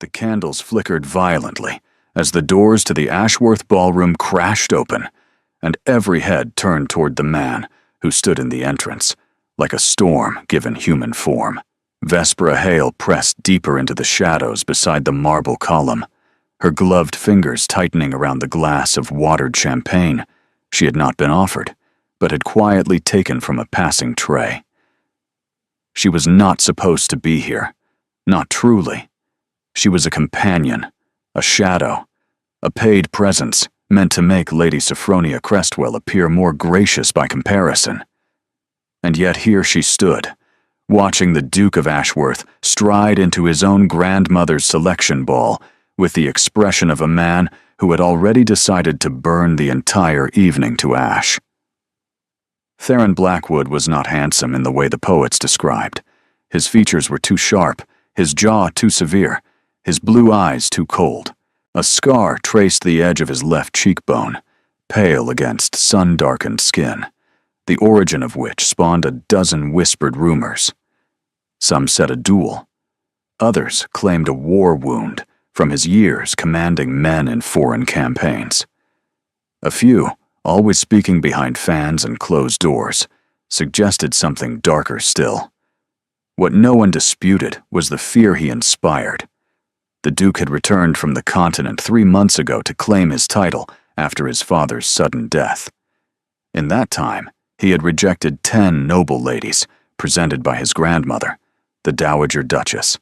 The candles flickered violently as the doors to the Ashworth ballroom crashed open, and every head turned toward the man who stood in the entrance, like a storm given human form. Vespera Hale pressed deeper into the shadows beside the marble column, her gloved fingers tightening around the glass of watered champagne she had not been offered, but had quietly taken from a passing tray. She was not supposed to be here, not truly. She was a companion, a shadow, a paid presence meant to make Lady Sophronia Crestwell appear more gracious by comparison. And yet here she stood, watching the Duke of Ashworth stride into his own grandmother's selection ball with the expression of a man who had already decided to burn the entire evening to ash. Theron Blackwood was not handsome in the way the poets described. His features were too sharp, his jaw too severe, his blue eyes too cold. A scar traced the edge of his left cheekbone, pale against sun-darkened skin, the origin of which spawned a dozen whispered rumors. Some said a duel. Others claimed a war wound from his years commanding men in foreign campaigns. A few, always speaking behind fans and closed doors, suggested something darker still. What no one disputed was the fear he inspired. The Duke had returned from the continent 3 months ago to claim his title after his father's sudden death. In that time, he had rejected 10 noble ladies presented by his grandmother, the Dowager Duchess.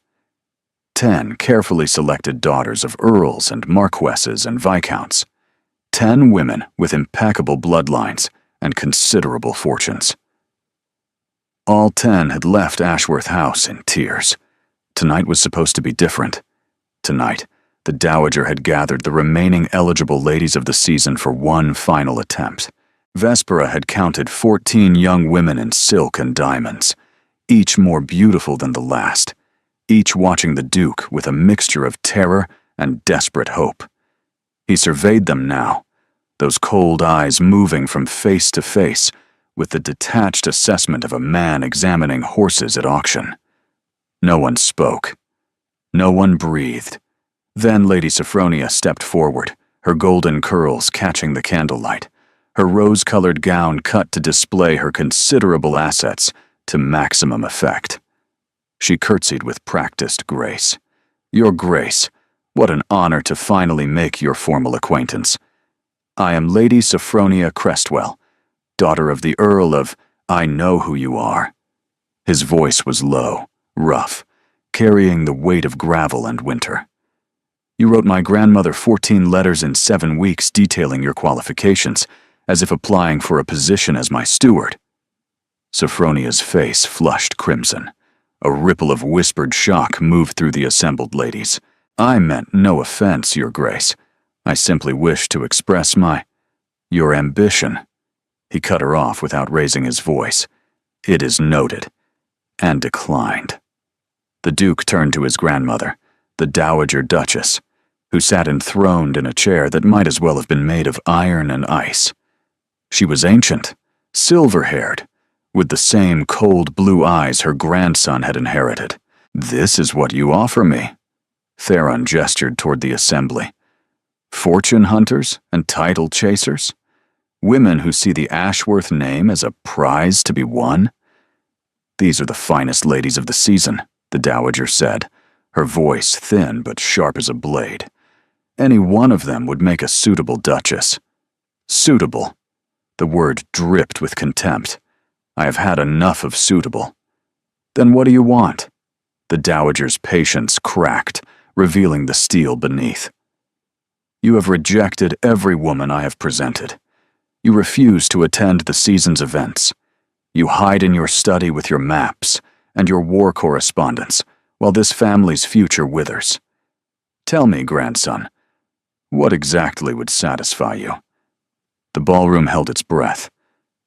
10 carefully selected daughters of earls and marquesses and viscounts. 10 women with impeccable bloodlines and considerable fortunes. All 10 had left Ashworth House in tears. Tonight was supposed to be different. Tonight, the Dowager had gathered the remaining eligible ladies of the season for one final attempt. Vespera had counted 14 young women in silk and diamonds, each more beautiful than the last, each watching the Duke with a mixture of terror and desperate hope. He surveyed them now, those cold eyes moving from face to face with the detached assessment of a man examining horses at auction. No one spoke. No one breathed. Then Lady Sophronia stepped forward, her golden curls catching the candlelight, her rose-colored gown cut to display her considerable assets to maximum effect. She curtsied with practiced grace. "Your Grace, what an honor to finally make your formal acquaintance. I am Lady Sophronia Crestwell, daughter of the Earl of I know who you are." His voice was low, rough, carrying the weight of gravel and winter. "You wrote my grandmother 14 letters in 7 weeks detailing your qualifications, as if applying for a position as my steward." Sophronia's face flushed crimson. A ripple of whispered shock moved through the assembled ladies. "I meant no offense, Your Grace. I simply wished to express your ambition." He cut her off without raising his voice. "It is noted," and declined. The Duke turned to his grandmother, the Dowager Duchess, who sat enthroned in a chair that might as well have been made of iron and ice. She was ancient, silver-haired, with the same cold blue eyes her grandson had inherited. "This is what you offer me." Theron gestured toward the assembly. "Fortune hunters and title chasers? Women who see the Ashworth name as a prize to be won?" "These are the finest ladies of the season," the Dowager said, her voice thin but sharp as a blade. "Any one of them would make a suitable duchess." "Suitable." The word dripped with contempt. "I have had enough of suitable." "Then what do you want?" The Dowager's patience cracked, revealing the steel beneath. "You have rejected every woman I have presented. You refuse to attend the season's events. You hide in your study with your maps and your war correspondence while this family's future withers. Tell me, grandson, what exactly would satisfy you?" The ballroom held its breath.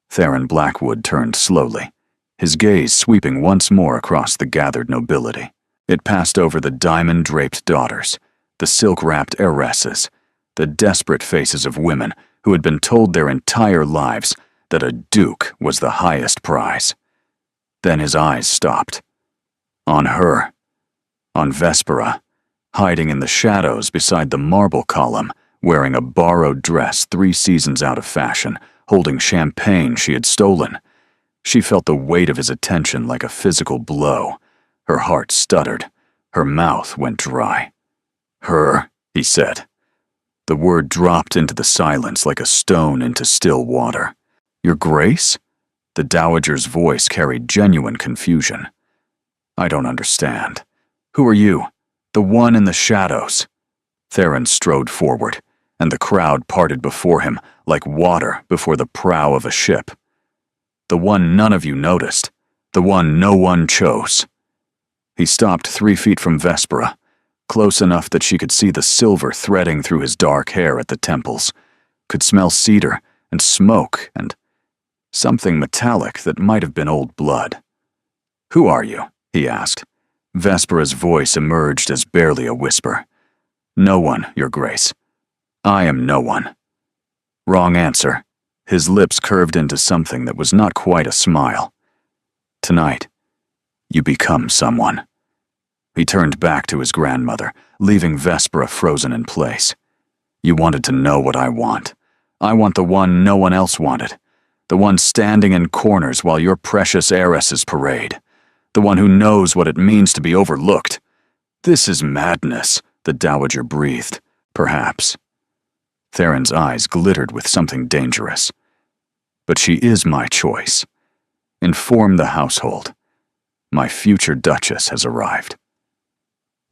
Theron Blackwood turned slowly, his gaze sweeping once more across the gathered nobility. It passed over the diamond-draped daughters, the silk-wrapped heiresses, the desperate faces of women who had been told their entire lives that a duke was the highest prize. Then his eyes stopped. On her, on Vespera, hiding in the shadows beside the marble column, wearing a borrowed dress 3 seasons out of fashion, holding champagne she had stolen. She felt the weight of his attention like a physical blow. Her heart stuttered. Her mouth went dry. "Her," he said. The word dropped into the silence like a stone into still water. "Your Grace?" The dowager's voice carried genuine confusion. "I don't understand. Who are you? The one in the shadows." Theron strode forward, and the crowd parted before him like water before the prow of a ship. "The one none of you noticed. The one no one chose." He stopped 3 feet from Vespera, close enough that she could see the silver threading through his dark hair at the temples, could smell cedar and smoke and something metallic that might have been old blood. "Who are you?" he asked. Vespera's voice emerged as barely a whisper. "No one, Your Grace. I am no one." Wrong answer. His lips curved into something that was not quite a smile. "Tonight, you become someone." He turned back to his grandmother, leaving Vespera frozen in place. "You wanted to know what I want. I want the one no one else wanted. The one standing in corners while your precious heiresses parade. The one who knows what it means to be overlooked." "This is madness," the dowager breathed. "Perhaps." Theron's eyes glittered with something dangerous. "But she is my choice. Inform the household. My future duchess has arrived."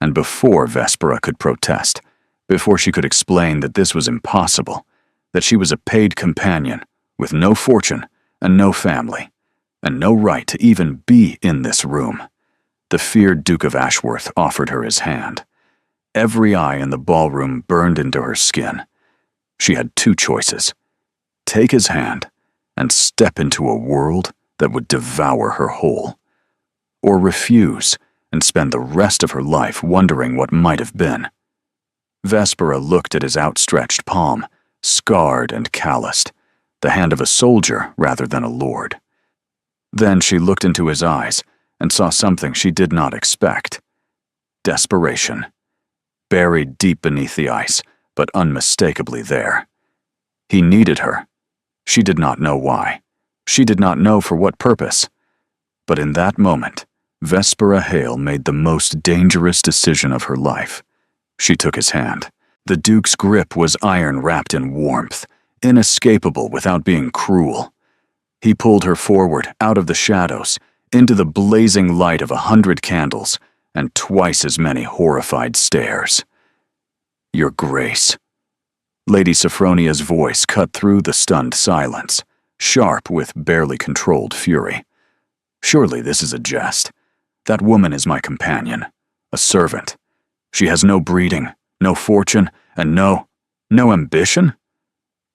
And before Vespera could protest, before she could explain that this was impossible, that she was a paid companion with no fortune and no family, and no right to even be in this room, the feared Duke of Ashworth offered her his hand. Every eye in the ballroom burned into her skin. She had 2 choices: take his hand and step into a world that would devour her whole, or refuse and spend the rest of her life wondering what might have been. Vespera looked at his outstretched palm, scarred and calloused, the hand of a soldier rather than a lord. Then she looked into his eyes and saw something she did not expect. Desperation. Buried deep beneath the ice, but unmistakably there. He needed her. She did not know why. She did not know for what purpose. But in that moment, Vespera Hale made the most dangerous decision of her life. She took his hand. The Duke's grip was iron wrapped in warmth, inescapable without being cruel. He pulled her forward, out of the shadows, into the blazing light of 100 candles and twice as many horrified stares. "Your Grace." Lady Sophronia's voice cut through the stunned silence, sharp with barely controlled fury. "Surely this is a jest. That woman is my companion, a servant. She has no breeding, no fortune, and no ambition?"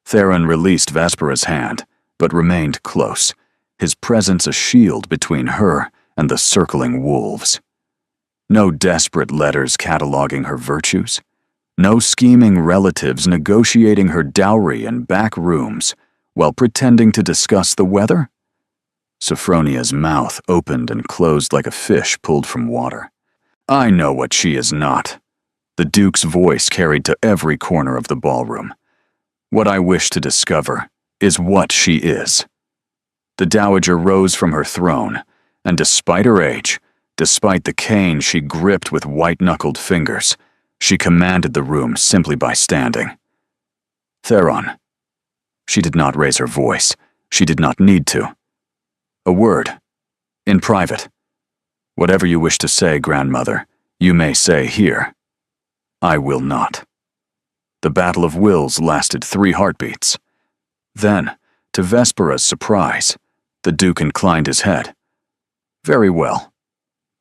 Theron released Vespera's hand, but remained close, his presence a shield between her and the circling wolves. No desperate letters cataloging her virtues, no scheming relatives negotiating her dowry in back rooms while pretending to discuss the weather. Sophronia's mouth opened and closed like a fish pulled from water. "I know what she is not." The Duke's voice carried to every corner of the ballroom. "What I wish to discover is what she is." The dowager rose from her throne, and despite her age, despite the cane she gripped with white-knuckled fingers, she commanded the room simply by standing. "Theron." She did not raise her voice. She did not need to. "A word. In private. Whatever you wish to say, grandmother, you may say here. I will not." The battle of wills lasted 3 heartbeats. Then, to Vespera's surprise, the Duke inclined his head. "Very well."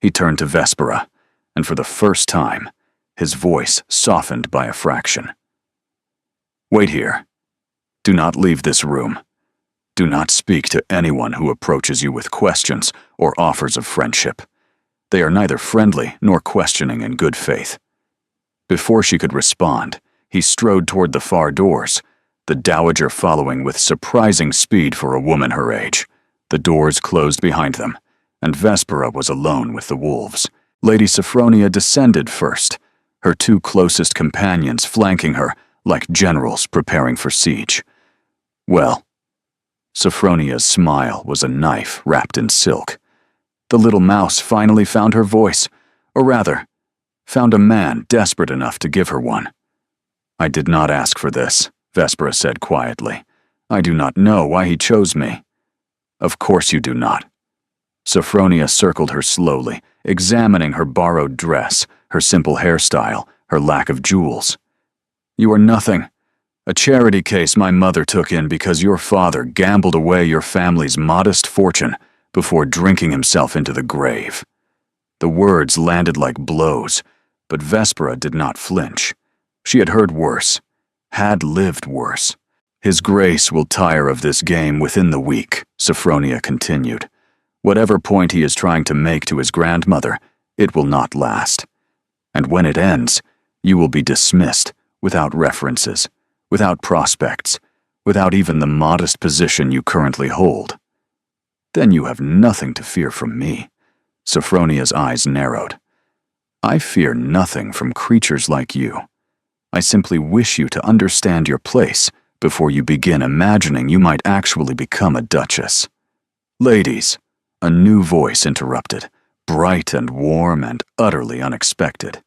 He turned to Vespera, and for the first time, his voice softened by a fraction. "Wait here. Do not leave this room. Do not speak to anyone who approaches you with questions or offers of friendship. They are neither friendly nor questioning in good faith." Before she could respond, he strode toward the far doors, the dowager following with surprising speed for a woman her age. The doors closed behind them, and Vespera was alone with the wolves. Lady Sophronia descended first, her two closest companions flanking her like generals preparing for siege. Well, Sophronia's smile was a knife wrapped in silk. The little mouse finally found her voice, or rather, found a man desperate enough to give her one. "I did not ask for this," Vespera said quietly. "I do not know why he chose me." "Of course you do not." Sophronia circled her slowly, examining her borrowed dress, her simple hairstyle, her lack of jewels. "You are nothing. A charity case my mother took in because your father gambled away your family's modest fortune before drinking himself into the grave." The words landed like blows, but Vespera did not flinch. She had heard worse, had lived worse. "His Grace will tire of this game within the week," Sophronia continued. "Whatever point he is trying to make to his grandmother, it will not last. And when it ends, you will be dismissed, without references, without prospects, without even the modest position you currently hold. Then you have nothing to fear from me." Sophronia's eyes narrowed. "I fear nothing from creatures like you. I simply wish you to understand your place before you begin imagining you might actually become a duchess." "Ladies," a new voice interrupted, bright and warm and utterly unexpected.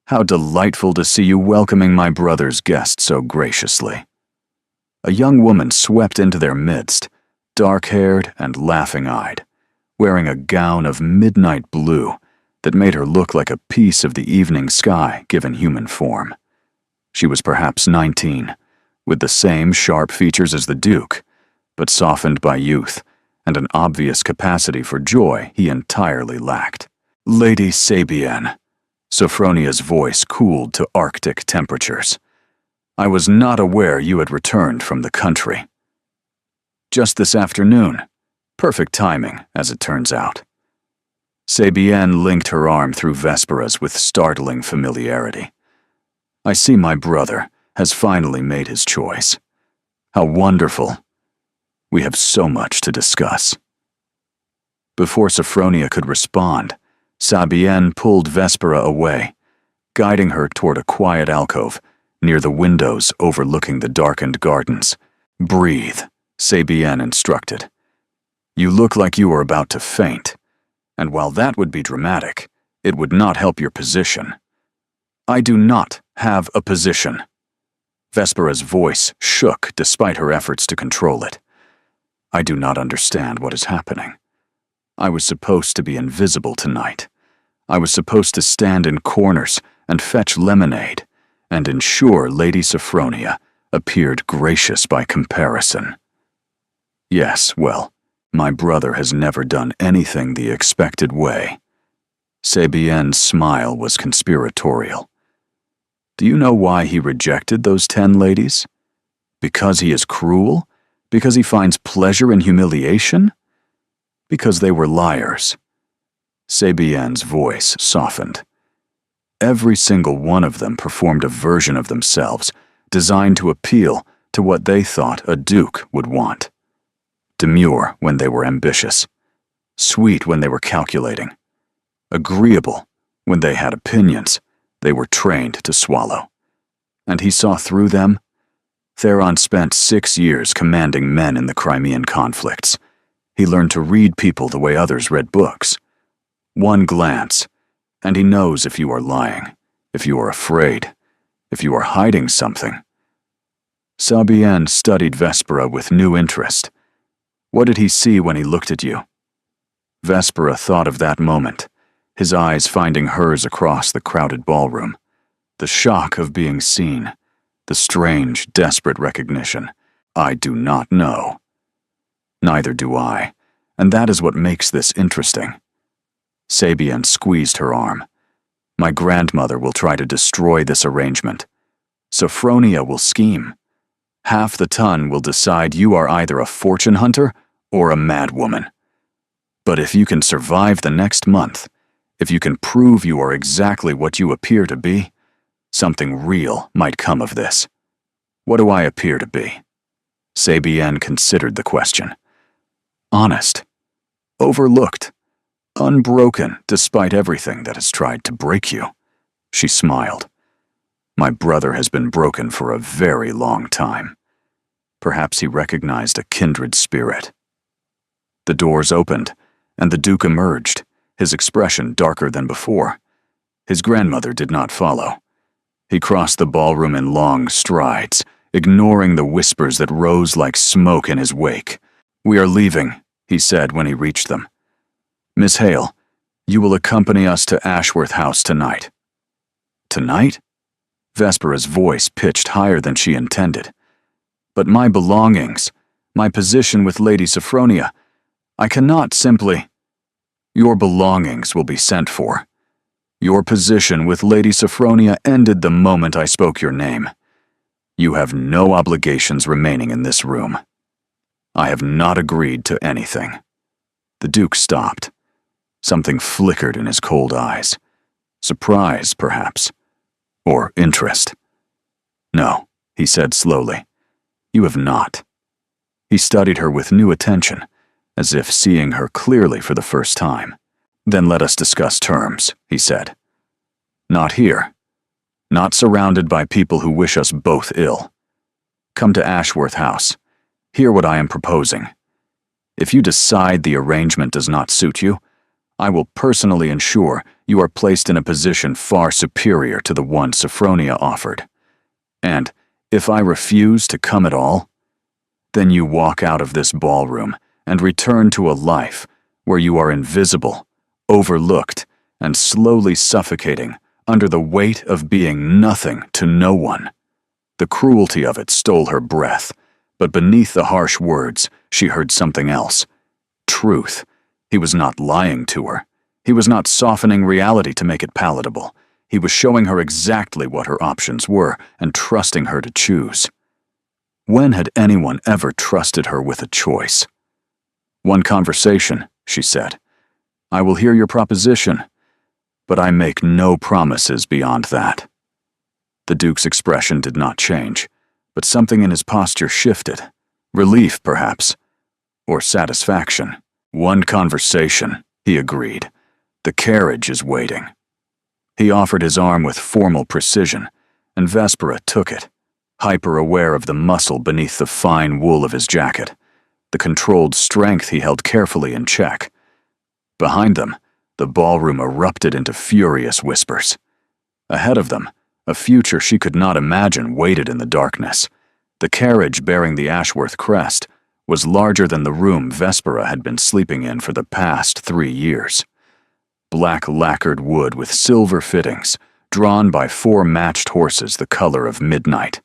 "How delightful to see you welcoming my brother's guest so graciously." A young woman swept into their midst, dark-haired and laughing-eyed, wearing a gown of midnight blue that made her look like a piece of the evening sky given human form. She was perhaps 19, with the same sharp features as the Duke, but softened by youth and an obvious capacity for joy he entirely lacked. "Lady Sabienne," Sophronia's voice cooled to Arctic temperatures. "I was not aware you had returned from the country." "Just this afternoon. Perfect timing, as it turns out." Sabienne linked her arm through Vespera's with startling familiarity. "I see my brother has finally made his choice. How wonderful. We have so much to discuss." Before Sophronia could respond, Sabienne pulled Vespera away, guiding her toward a quiet alcove near the windows overlooking the darkened gardens. "Breathe," Sabienne instructed. "You look like you are about to faint, and while that would be dramatic, it would not help your position." "I do not have a position." Vespera's voice shook despite her efforts to control it. "I do not understand what is happening. I was supposed to be invisible tonight. I was supposed to stand in corners and fetch lemonade, and ensure Lady Sophronia appeared gracious by comparison. Yes, well, my brother has never done anything the expected way." Sabienne's smile was conspiratorial. "Do you know why he rejected those 10 ladies? Because he is cruel? Because he finds pleasure in humiliation? Because they were liars." Sabienne's voice softened. "Every single one of them performed a version of themselves designed to appeal to what they thought a duke would want. Demure when they were ambitious, sweet when they were calculating, agreeable when they had opinions they were trained to swallow. And he saw through them. Theron spent 6 years commanding men in the Crimean conflicts. He learned to read people the way others read books. One glance, and he knows if you are lying, if you are afraid, if you are hiding something." Sabienne studied Vespera with new interest. "What did he see when he looked at you?" Vespera thought of that moment, his eyes finding hers across the crowded ballroom. The shock of being seen, the strange, desperate recognition. "I do not know." "Neither do I, and that is what makes this interesting." Sabienne squeezed her arm. "My grandmother will try to destroy this arrangement. Sophronia will scheme. Half the ton will decide you are either a fortune hunter or a madwoman. But if you can survive the next month, if you can prove you are exactly what you appear to be, something real might come of this." "What do I appear to be?" Sabienne considered the question. "Honest. Overlooked. Unbroken despite everything that has tried to break you." she smiled. My brother has been broken for a very long time. Perhaps he recognized a kindred spirit. The doors opened, and the Duke emerged, his expression darker than before. His grandmother did not follow. He crossed the ballroom in long strides, ignoring the whispers that rose like smoke in his wake. "We are leaving," he said when he reached them. "Miss Hale, you will accompany us to Ashworth House tonight." "Tonight?" Vespera's voice pitched higher than she intended. "But my belongings, my position with Lady Sophronia, I cannot simply—" "Your belongings will be sent for. Your position with Lady Sophronia ended the moment I spoke your name. You have no obligations remaining in this room. I have not agreed to anything." The Duke stopped. Something flickered in his cold eyes. Surprise, perhaps. Or interest. "No," he said slowly. "You have not." He studied her with new attention, as if seeing her clearly for the first time. "Then let us discuss terms," he said. "Not here. Not surrounded by people who wish us both ill. Come to Ashworth House. Hear what I am proposing. If you decide the arrangement does not suit you, I will personally ensure you are placed in a position far superior to the one Sophronia offered. And if I refuse to come at all, then you walk out of this ballroom and return to a life where you are invisible, overlooked, and slowly suffocating under the weight of being nothing to no one." The cruelty of it stole her breath, but beneath the harsh words, she heard something else. Truth. He was not lying to her. He was not softening reality to make it palatable. He was showing her exactly what her options were and trusting her to choose. When had anyone ever trusted her with a choice? "One conversation," she said. "I will hear your proposition, but I make no promises beyond that." The Duke's expression did not change, but something in his posture shifted. Relief, perhaps, or satisfaction. "One conversation," he agreed. "The carriage is waiting." He offered his arm with formal precision, and Vespera took it, hyper-aware of the muscle beneath the fine wool of his jacket, the controlled strength he held carefully in check. Behind them, the ballroom erupted into furious whispers. Ahead of them, a future she could not imagine waited in the darkness. The carriage bearing the Ashworth crest was larger than the room Vespera had been sleeping in for the past 3 years. Black lacquered wood with silver fittings, drawn by 4 matched horses the color of midnight.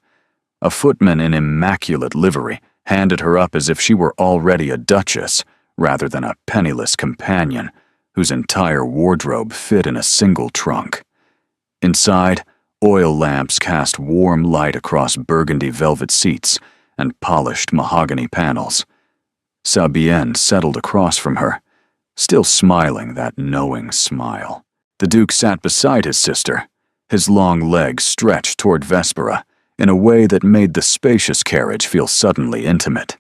A footman in immaculate livery handed her up as if she were already a duchess, rather than a penniless companion whose entire wardrobe fit in a single trunk. Inside, oil lamps cast warm light across burgundy velvet seats and polished mahogany panels. Sabienne settled across from her, still smiling that knowing smile. The Duke sat beside his sister, his long legs stretched toward Vespera in a way that made the spacious carriage feel suddenly intimate.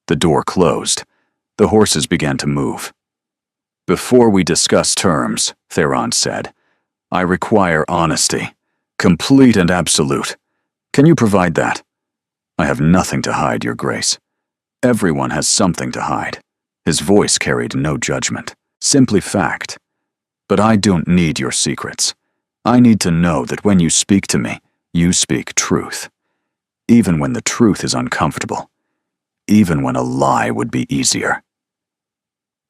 The door closed. The horses began to move. "Before we discuss terms," Theron said, "I require honesty, complete and absolute. Can you provide that?" "I have nothing to hide, Your Grace. Everyone has something to hide." His voice carried no judgment, simply fact. "But I don't need your secrets. I need to know that when you speak to me, you speak truth. Even when the truth is uncomfortable. Even when a lie would be easier."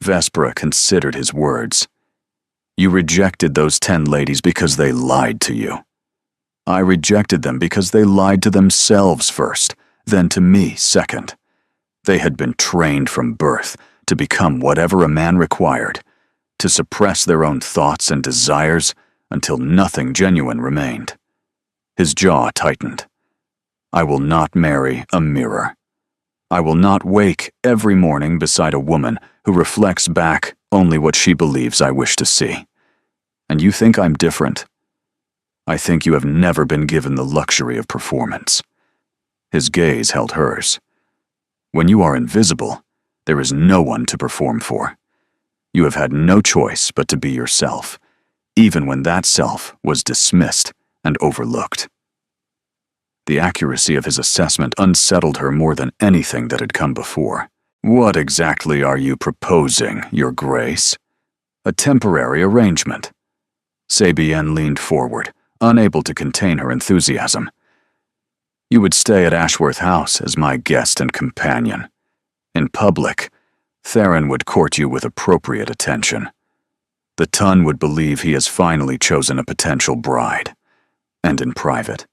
Vespera considered his words. "You rejected those 10 ladies because they lied to you. I rejected them because they lied to themselves first, then to me second. They had been trained from birth to become whatever a man required, to suppress their own thoughts and desires until nothing genuine remained." His jaw tightened. "I will not marry a mirror. I will not wake every morning beside a woman who reflects back only what she believes I wish to see. And you think I'm different? I think you have never been given the luxury of performance." His gaze held hers. "When you are invisible, there is no one to perform for. You have had no choice but to be yourself, even when that self was dismissed and overlooked. The accuracy of his assessment unsettled her more than anything that had come before. "What exactly are you proposing, Your Grace?" "A temporary arrangement." Sabienne leaned forward, unable to contain her enthusiasm. "You would stay at Ashworth House as my guest and companion. In public, Theron would court you with appropriate attention. The Tun would believe he has finally chosen a potential bride. And in private,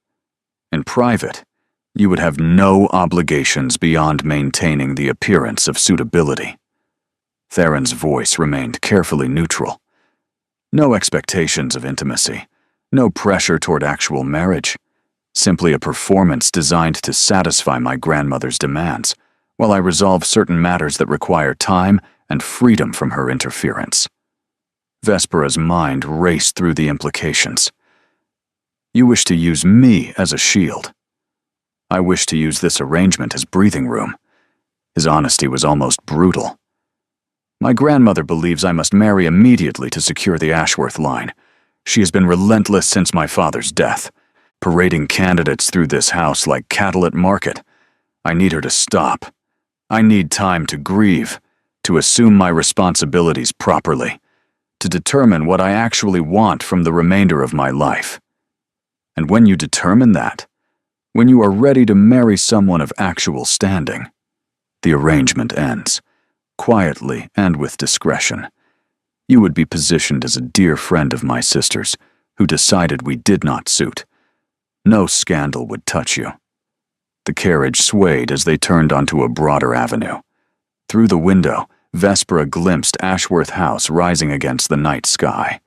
you would have no obligations beyond maintaining the appearance of suitability." Theron's voice remained carefully neutral. "No expectations of intimacy, no pressure toward actual marriage, simply a performance designed to satisfy my grandmother's demands, while I resolve certain matters that require time and freedom from her interference." Vespera's mind raced through the implications. "You wish to use me as a shield. I wish to use this arrangement as breathing room." His honesty was almost brutal. "My grandmother believes I must marry immediately to secure the Ashworth line. She has been relentless since my father's death, parading candidates through this house like cattle at market. I need her to stop. I need time to grieve, to assume my responsibilities properly, to determine what I actually want from the remainder of my life. And when you determine that, when you are ready to marry someone of actual standing, the arrangement ends, quietly and with discretion. You would be positioned as a dear friend of my sister's, who decided we did not suit. No scandal would touch you." The carriage swayed as they turned onto a broader avenue. Through the window, Vespera glimpsed Ashworth House rising against the night sky,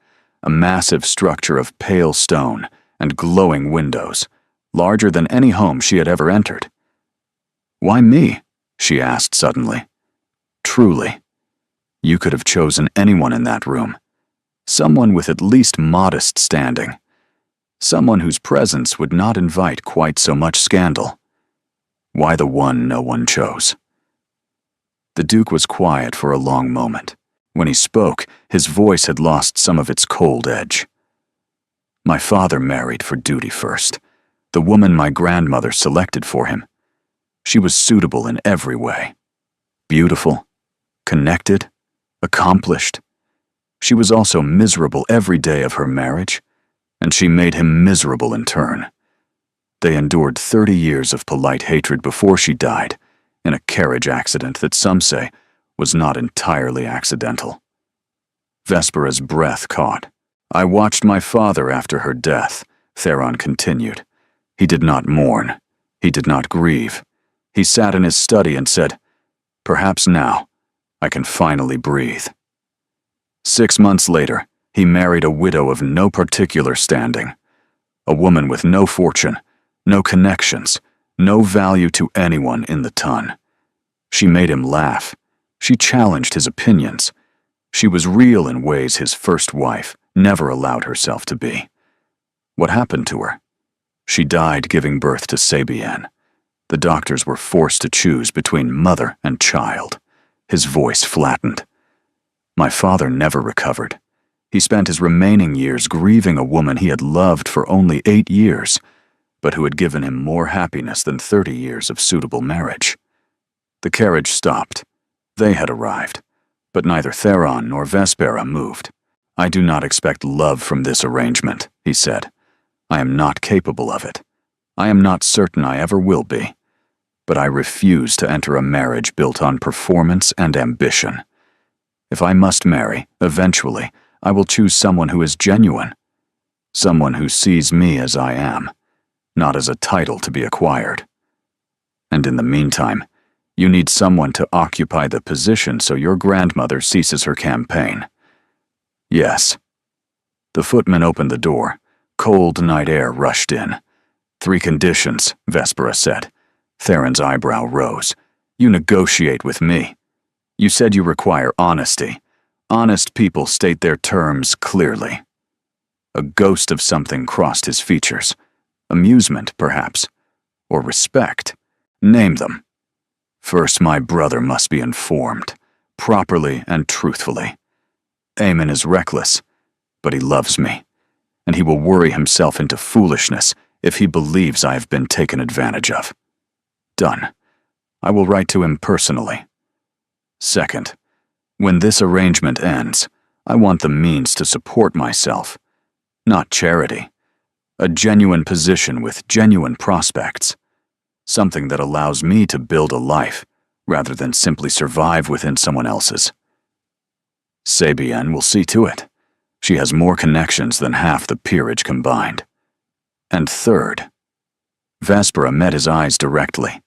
a massive structure of pale stone and glowing windows, larger than any home she had ever entered. "Why me?" she asked suddenly. "Truly, you could have chosen anyone in that room, someone with at least modest standing, someone whose presence would not invite quite so much scandal. Why the one no one chose?" The Duke was quiet for a long moment. When he spoke, his voice had lost some of its cold edge. "My father married for duty first, the woman my grandmother selected for him. She was suitable in every way. Beautiful, connected, accomplished. She was also miserable every day of her marriage, and she made him miserable in turn. They endured 30 years of polite hatred before she died, in a carriage accident that some say was not entirely accidental." Vespera's breath caught. "I watched my father after her death," Theron continued. "He did not mourn. He did not grieve. He sat in his study and said, 'Perhaps now I can finally breathe.' 6 months later, he married a widow of no particular standing, a woman with no fortune, no connections, no value to anyone in the Tun. She made him laugh. She challenged his opinions. She was real in ways his first wife never allowed herself to be. What happened to her? She died giving birth to Sabienne. The doctors were forced to choose between mother and child." His voice flattened. "My father never recovered. He spent his remaining years grieving a woman he had loved for only 8 years, but who had given him more happiness than 30 years of suitable marriage." The carriage stopped. They had arrived, but neither Theron nor Vespera moved. "I do not expect love from this arrangement," he said. "I am not capable of it. I am not certain I ever will be. But I refuse to enter a marriage built on performance and ambition. If I must marry, eventually, I will choose someone who is genuine, someone who sees me as I am, not as a title to be acquired. And in the meantime, you need someone to occupy the position so your grandmother ceases her campaign." "Yes." The footman opened the door. Cold night air rushed in. "3 conditions," Vespera said. Theron's eyebrow rose. "You negotiate with me. You said you require honesty. Honest people state their terms clearly." A ghost of something crossed his features. Amusement, perhaps. Or respect. "Name them." "First, my brother must be informed, properly and truthfully. Eamon is reckless. but he loves me, and he will worry himself into foolishness if he believes I have been taken advantage of. Done. I will write to him personally. Second, when this arrangement ends, I want the means to support myself, not charity. A genuine position with genuine prospects. Something that allows me to build a life, rather than simply survive within someone else's. Sabian will see to it. She has more connections than half the peerage combined. And third, Vespera met his eyes directly.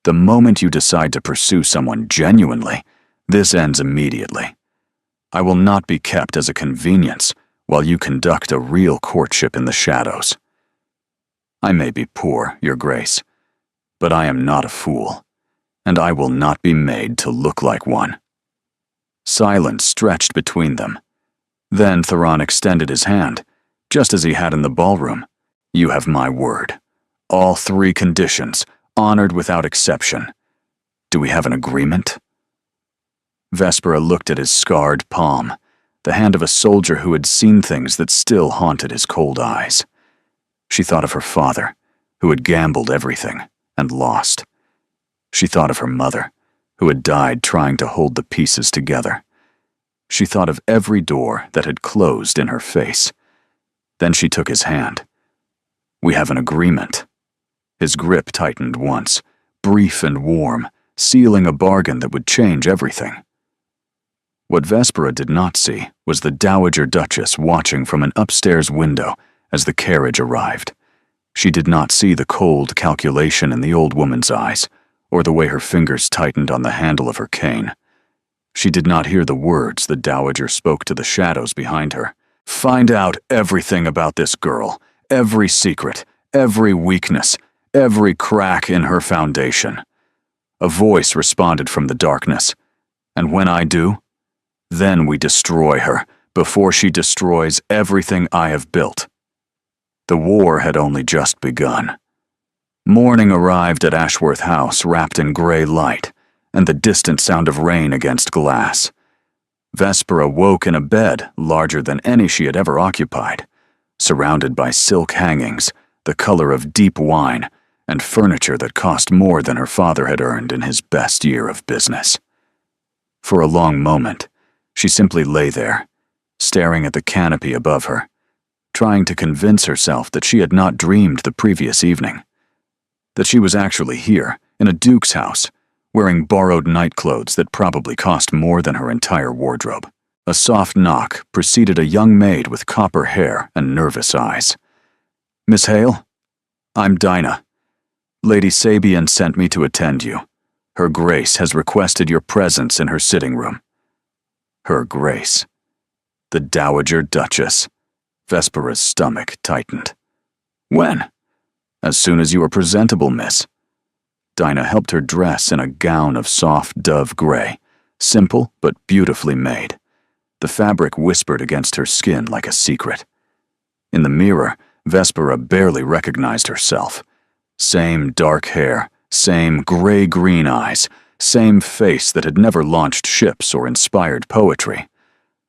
The moment you decide to pursue someone genuinely, this ends immediately. I will not be kept as a convenience while you conduct a real courtship in the shadows. I may be poor, Your Grace, but I am not a fool, and I will not be made to look like one. Silence stretched between them. Then Theron extended his hand, just as he had in the ballroom. You have my word. All 3 conditions, honored without exception. Do we have an agreement? Vespera looked at his scarred palm, the hand of a soldier who had seen things that still haunted his cold eyes. She thought of her father, who had gambled everything and lost. She thought of her mother, who had died trying to hold the pieces together. She thought of every door that had closed in her face. Then she took his hand. We have an agreement. His grip tightened once, brief and warm, sealing a bargain that would change everything. What Vespera did not see was the Dowager Duchess watching from an upstairs window as the carriage arrived. She did not see the cold calculation in the old woman's eyes, or the way her fingers tightened on the handle of her cane. She did not hear the words the Dowager spoke to the shadows behind her. Find out everything about this girl, every secret, every weakness, every crack in her foundation. A voice responded from the darkness. And when I do, then we destroy her, before she destroys everything I have built. The war had only just begun. Morning arrived at Ashworth House wrapped in gray light, and the distant sound of rain against glass. Vespera woke in a bed larger than any she had ever occupied, surrounded by silk hangings, the color of deep wine, and furniture that cost more than her father had earned in his best year of business. For a long moment, she simply lay there, staring at the canopy above her, trying to convince herself that she had not dreamed the previous evening, that she was actually here, in a duke's house, wearing borrowed nightclothes that probably cost more than her entire wardrobe. A soft knock preceded a young maid with copper hair and nervous eyes. Miss Hale? I'm Dinah. Lady Sabian sent me to attend you. Her Grace has requested your presence in her sitting room. Her Grace. The Dowager Duchess. Vespera's stomach tightened. When? As soon as you are presentable, miss. Dinah helped her dress in a gown of soft dove gray, simple but beautifully made. The fabric whispered against her skin like a secret. In the mirror, Vespera barely recognized herself. Same dark hair, same gray-green eyes, same face that had never launched ships or inspired poetry.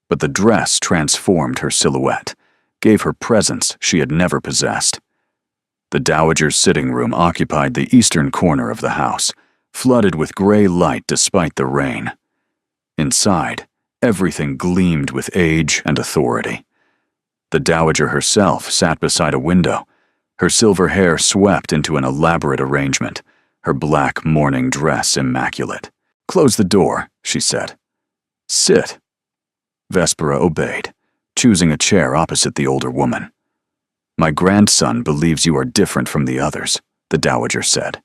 But the dress transformed her silhouette, gave her presence she had never possessed. The Dowager's sitting room occupied the eastern corner of the house, flooded with gray light despite the rain. Inside, everything gleamed with age and authority. The Dowager herself sat beside a window, her silver hair swept into an elaborate arrangement, her black mourning dress immaculate. Close the door, she said. Sit. Vespera obeyed, choosing a chair opposite the older woman. My grandson believes you are different from the others, the Dowager said.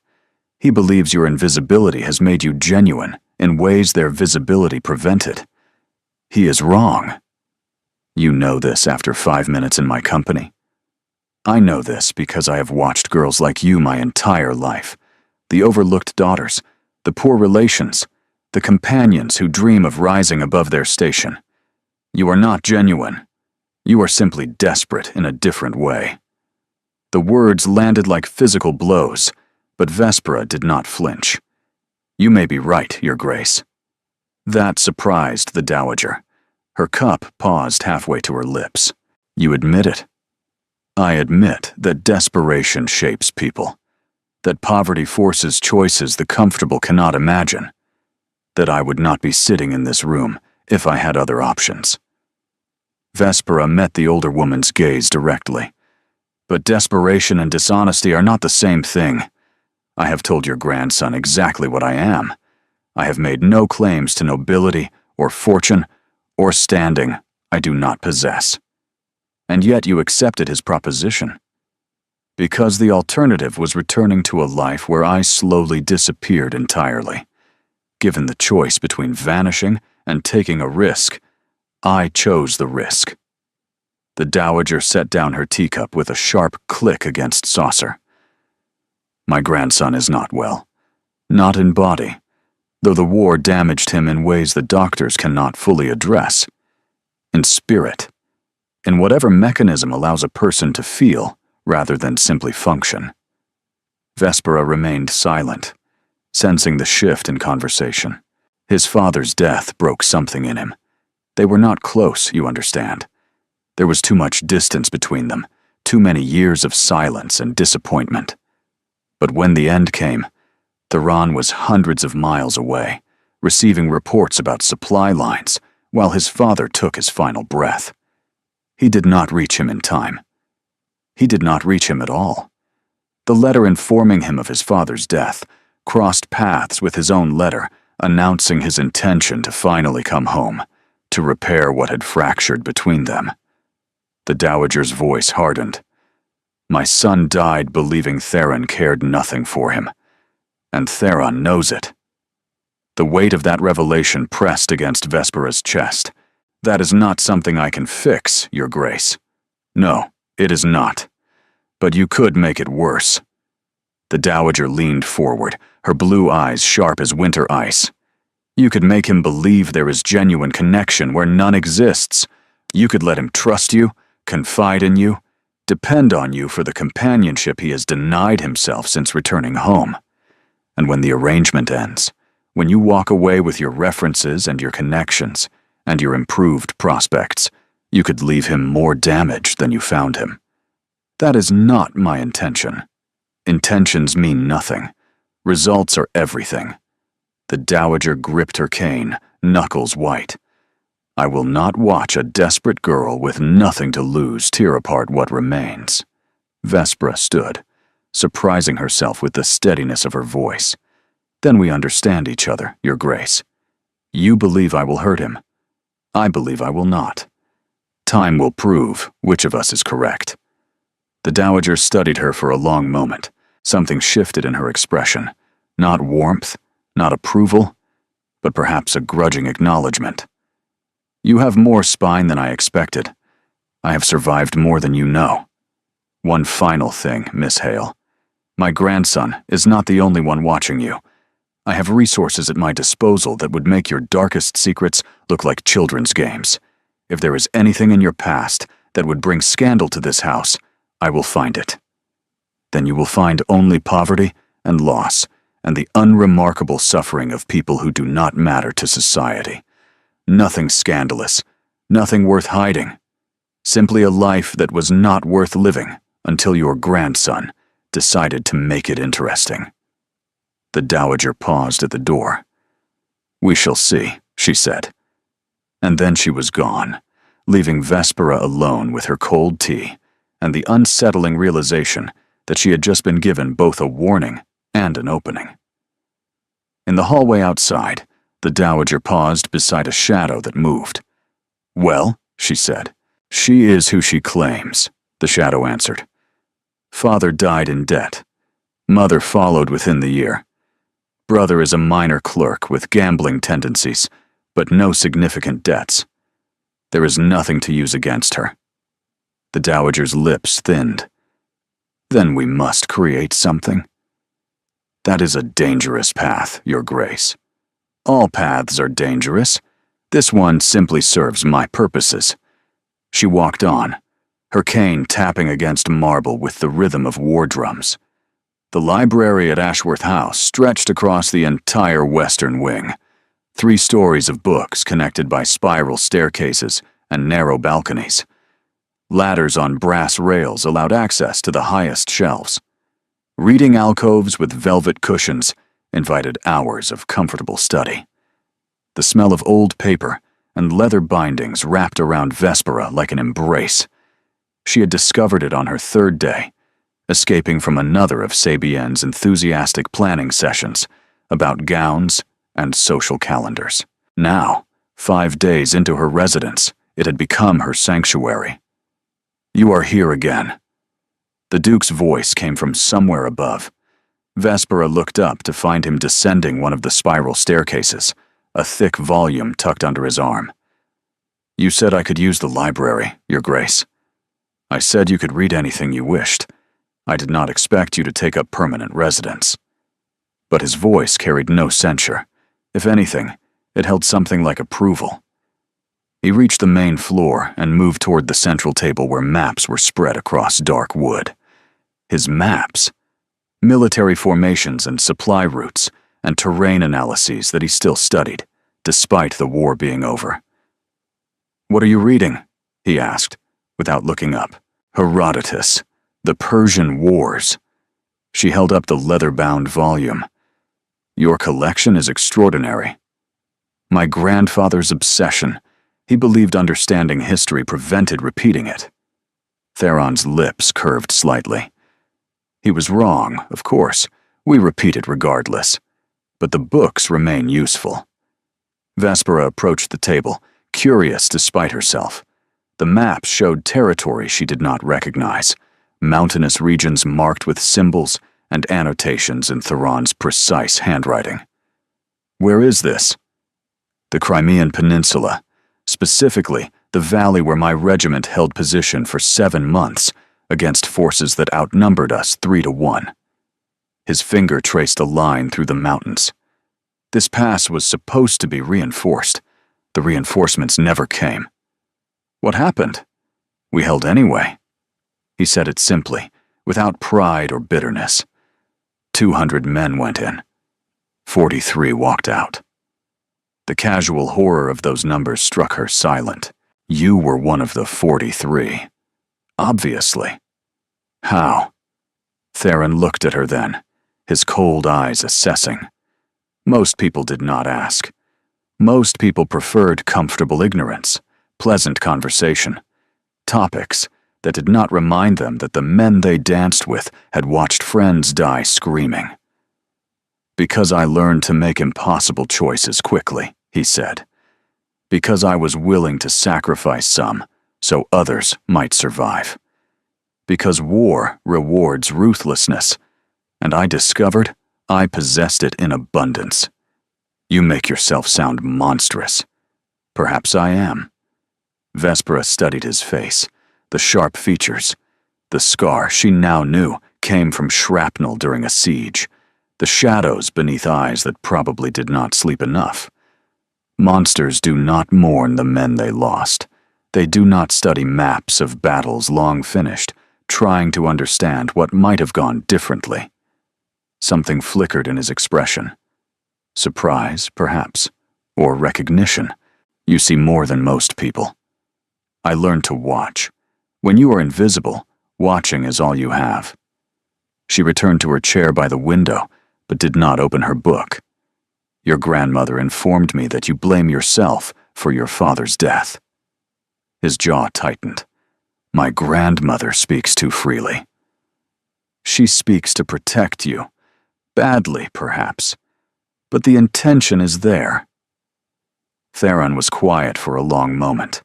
He believes your invisibility has made you genuine in ways their visibility prevented. He is wrong. You know this after 5 minutes in my company. I know this because I have watched girls like you my entire life. The overlooked daughters, the poor relations, the companions who dream of rising above their station. You are not genuine. You are simply desperate in a different way. The words landed like physical blows, but Vespera did not flinch. You may be right, Your Grace. That surprised the Dowager. Her cup paused halfway to her lips. You admit it. I admit that desperation shapes people, that poverty forces choices the comfortable cannot imagine, that I would not be sitting in this room if I had other options. Vespera met the older woman's gaze directly. But desperation and dishonesty are not the same thing. I have told your grandson exactly what I am. I have made no claims to nobility or fortune or standing I do not possess. And yet you accepted his proposition. Because the alternative was returning to a life where I slowly disappeared entirely. Given the choice between vanishing and taking a risk, I chose the risk. The dowager set down her teacup with a sharp click against saucer. My grandson is not well. Not in body, though the war damaged him in ways the doctors cannot fully address. In spirit, in whatever mechanism allows a person to feel rather than simply function. Vespera remained silent, sensing the shift in conversation. His father's death broke something in him. They were not close, you understand. There was too much distance between them, too many years of silence and disappointment. But when the end came, Theron was hundreds of miles away, receiving reports about supply lines, while his father took his final breath. He did not reach him in time. He did not reach him at all. The letter informing him of his father's death crossed paths with his own letter, announcing his intention to finally come home, to repair what had fractured between them. The dowager's voice hardened. My son died believing Theron cared nothing for him, and Theron knows it. The weight of that revelation pressed against Vespera's chest. That is not something I can fix, Your Grace. No, it is not. But you could make it worse. The dowager leaned forward, her blue eyes sharp as winter ice. You could make him believe there is genuine connection where none exists. You could let him trust you, confide in you, depend on you for the companionship he has denied himself since returning home. And when the arrangement ends, when you walk away with your references and your connections, and your improved prospects, you could leave him more damaged than you found him. That is not my intention. Intentions mean nothing. Results are everything. The dowager gripped her cane, knuckles white. I will not watch a desperate girl with nothing to lose tear apart what remains. Vespera stood, surprising herself with the steadiness of her voice. Then we understand each other, Your Grace. You believe I will hurt him. I believe I will not. Time will prove which of us is correct. The dowager studied her for a long moment. Something shifted in her expression. Not warmth, not approval, but perhaps a grudging acknowledgement. You have more spine than I expected. I have survived more than you know. One final thing, Miss Hale. My grandson is not the only one watching you. I have resources at my disposal that would make your darkest secrets look like children's games. If there is anything in your past that would bring scandal to this house, I will find it. Then you will find only poverty and loss and the unremarkable suffering of people who do not matter to society. Nothing scandalous, nothing worth hiding. Simply a life that was not worth living until your grandson decided to make it interesting. The dowager paused at the door. We shall see, she said. And then she was gone, leaving Vespera alone with her cold tea and the unsettling realization that she had just been given both a warning and an opening. In the hallway outside, the dowager paused beside a shadow that moved. Well, she said. She is who she claims, the shadow answered. Father died in debt. Mother followed within the year. Brother is a minor clerk with gambling tendencies, but no significant debts. There is nothing to use against her. The dowager's lips thinned. Then we must create something. That is a dangerous path, Your Grace. All paths are dangerous. This one simply serves my purposes. She walked on, her cane tapping against marble with the rhythm of war drums. The library at Ashworth House stretched across the entire western wing. 3 stories of books connected by spiral staircases and narrow balconies. Ladders on brass rails allowed access to the highest shelves. Reading alcoves with velvet cushions invited hours of comfortable study. The smell of old paper and leather bindings wrapped around Vespera like an embrace. She had discovered it on her 3rd day, escaping from another of Sabienne's enthusiastic planning sessions about gowns and social calendars. Now, 5 days into her residence, it had become her sanctuary. "You are here again." The Duke's voice came from somewhere above. Vespera looked up to find him descending one of the spiral staircases, a thick volume tucked under his arm. "You said I could use the library, Your Grace. I said you could read anything you wished. I did not expect you to take up permanent residence." But his voice carried no censure. If anything, it held something like approval. He reached the main floor and moved toward the central table where maps were spread across dark wood. His maps? Military formations and supply routes, and terrain analyses that he still studied, despite the war being over. "What are you reading?" he asked, without looking up. "Herodotus, the Persian Wars." She held up the leather-bound volume. "Your collection is extraordinary." "My grandfather's obsession. He believed understanding history prevented repeating it." Theron's lips curved slightly. "He was wrong, of course. We repeat it regardless. But the books remain useful." Vespera approached the table, curious despite herself. The maps showed territory she did not recognize, mountainous regions marked with symbols and annotations in Theron's precise handwriting. "Where is this?" "The Crimean Peninsula. Specifically, the valley where my regiment held position for 7 months against forces that outnumbered us 3-1. His finger traced a line through the mountains. "This pass was supposed to be reinforced. The reinforcements never came." "What happened?" "We held anyway." He said it simply, without pride or bitterness. 200 men went in. 43 walked out. The casual horror of those numbers struck her silent. "You were one of the 43. Obviously." "How?" Theron looked at her then, his cold eyes assessing. Most people did not ask. Most people preferred comfortable ignorance, pleasant conversation, topics that did not remind them that the men they danced with had watched friends die screaming. "Because I learned to make impossible choices quickly," he said. "Because I was willing to sacrifice some so others might survive. Because war rewards ruthlessness, and I discovered I possessed it in abundance." "You make yourself sound monstrous." "Perhaps I am." Vespera studied his face, the sharp features. The scar, she now knew, came from shrapnel during a siege, the shadows beneath eyes that probably did not sleep enough. Monsters do not mourn the men they lost. They do not study maps of battles long finished, trying to understand what might have gone differently. Something flickered in his expression. Surprise, perhaps, or recognition. "You see more than most people. I learned to watch. When you are invisible, watching is all you have." She returned to her chair by the window, but did not open her book. "Your grandmother informed me that you blame yourself for your father's death." His jaw tightened. "My grandmother speaks too freely." "She speaks to protect you. Badly, perhaps. But the intention is there." Theron was quiet for a long moment.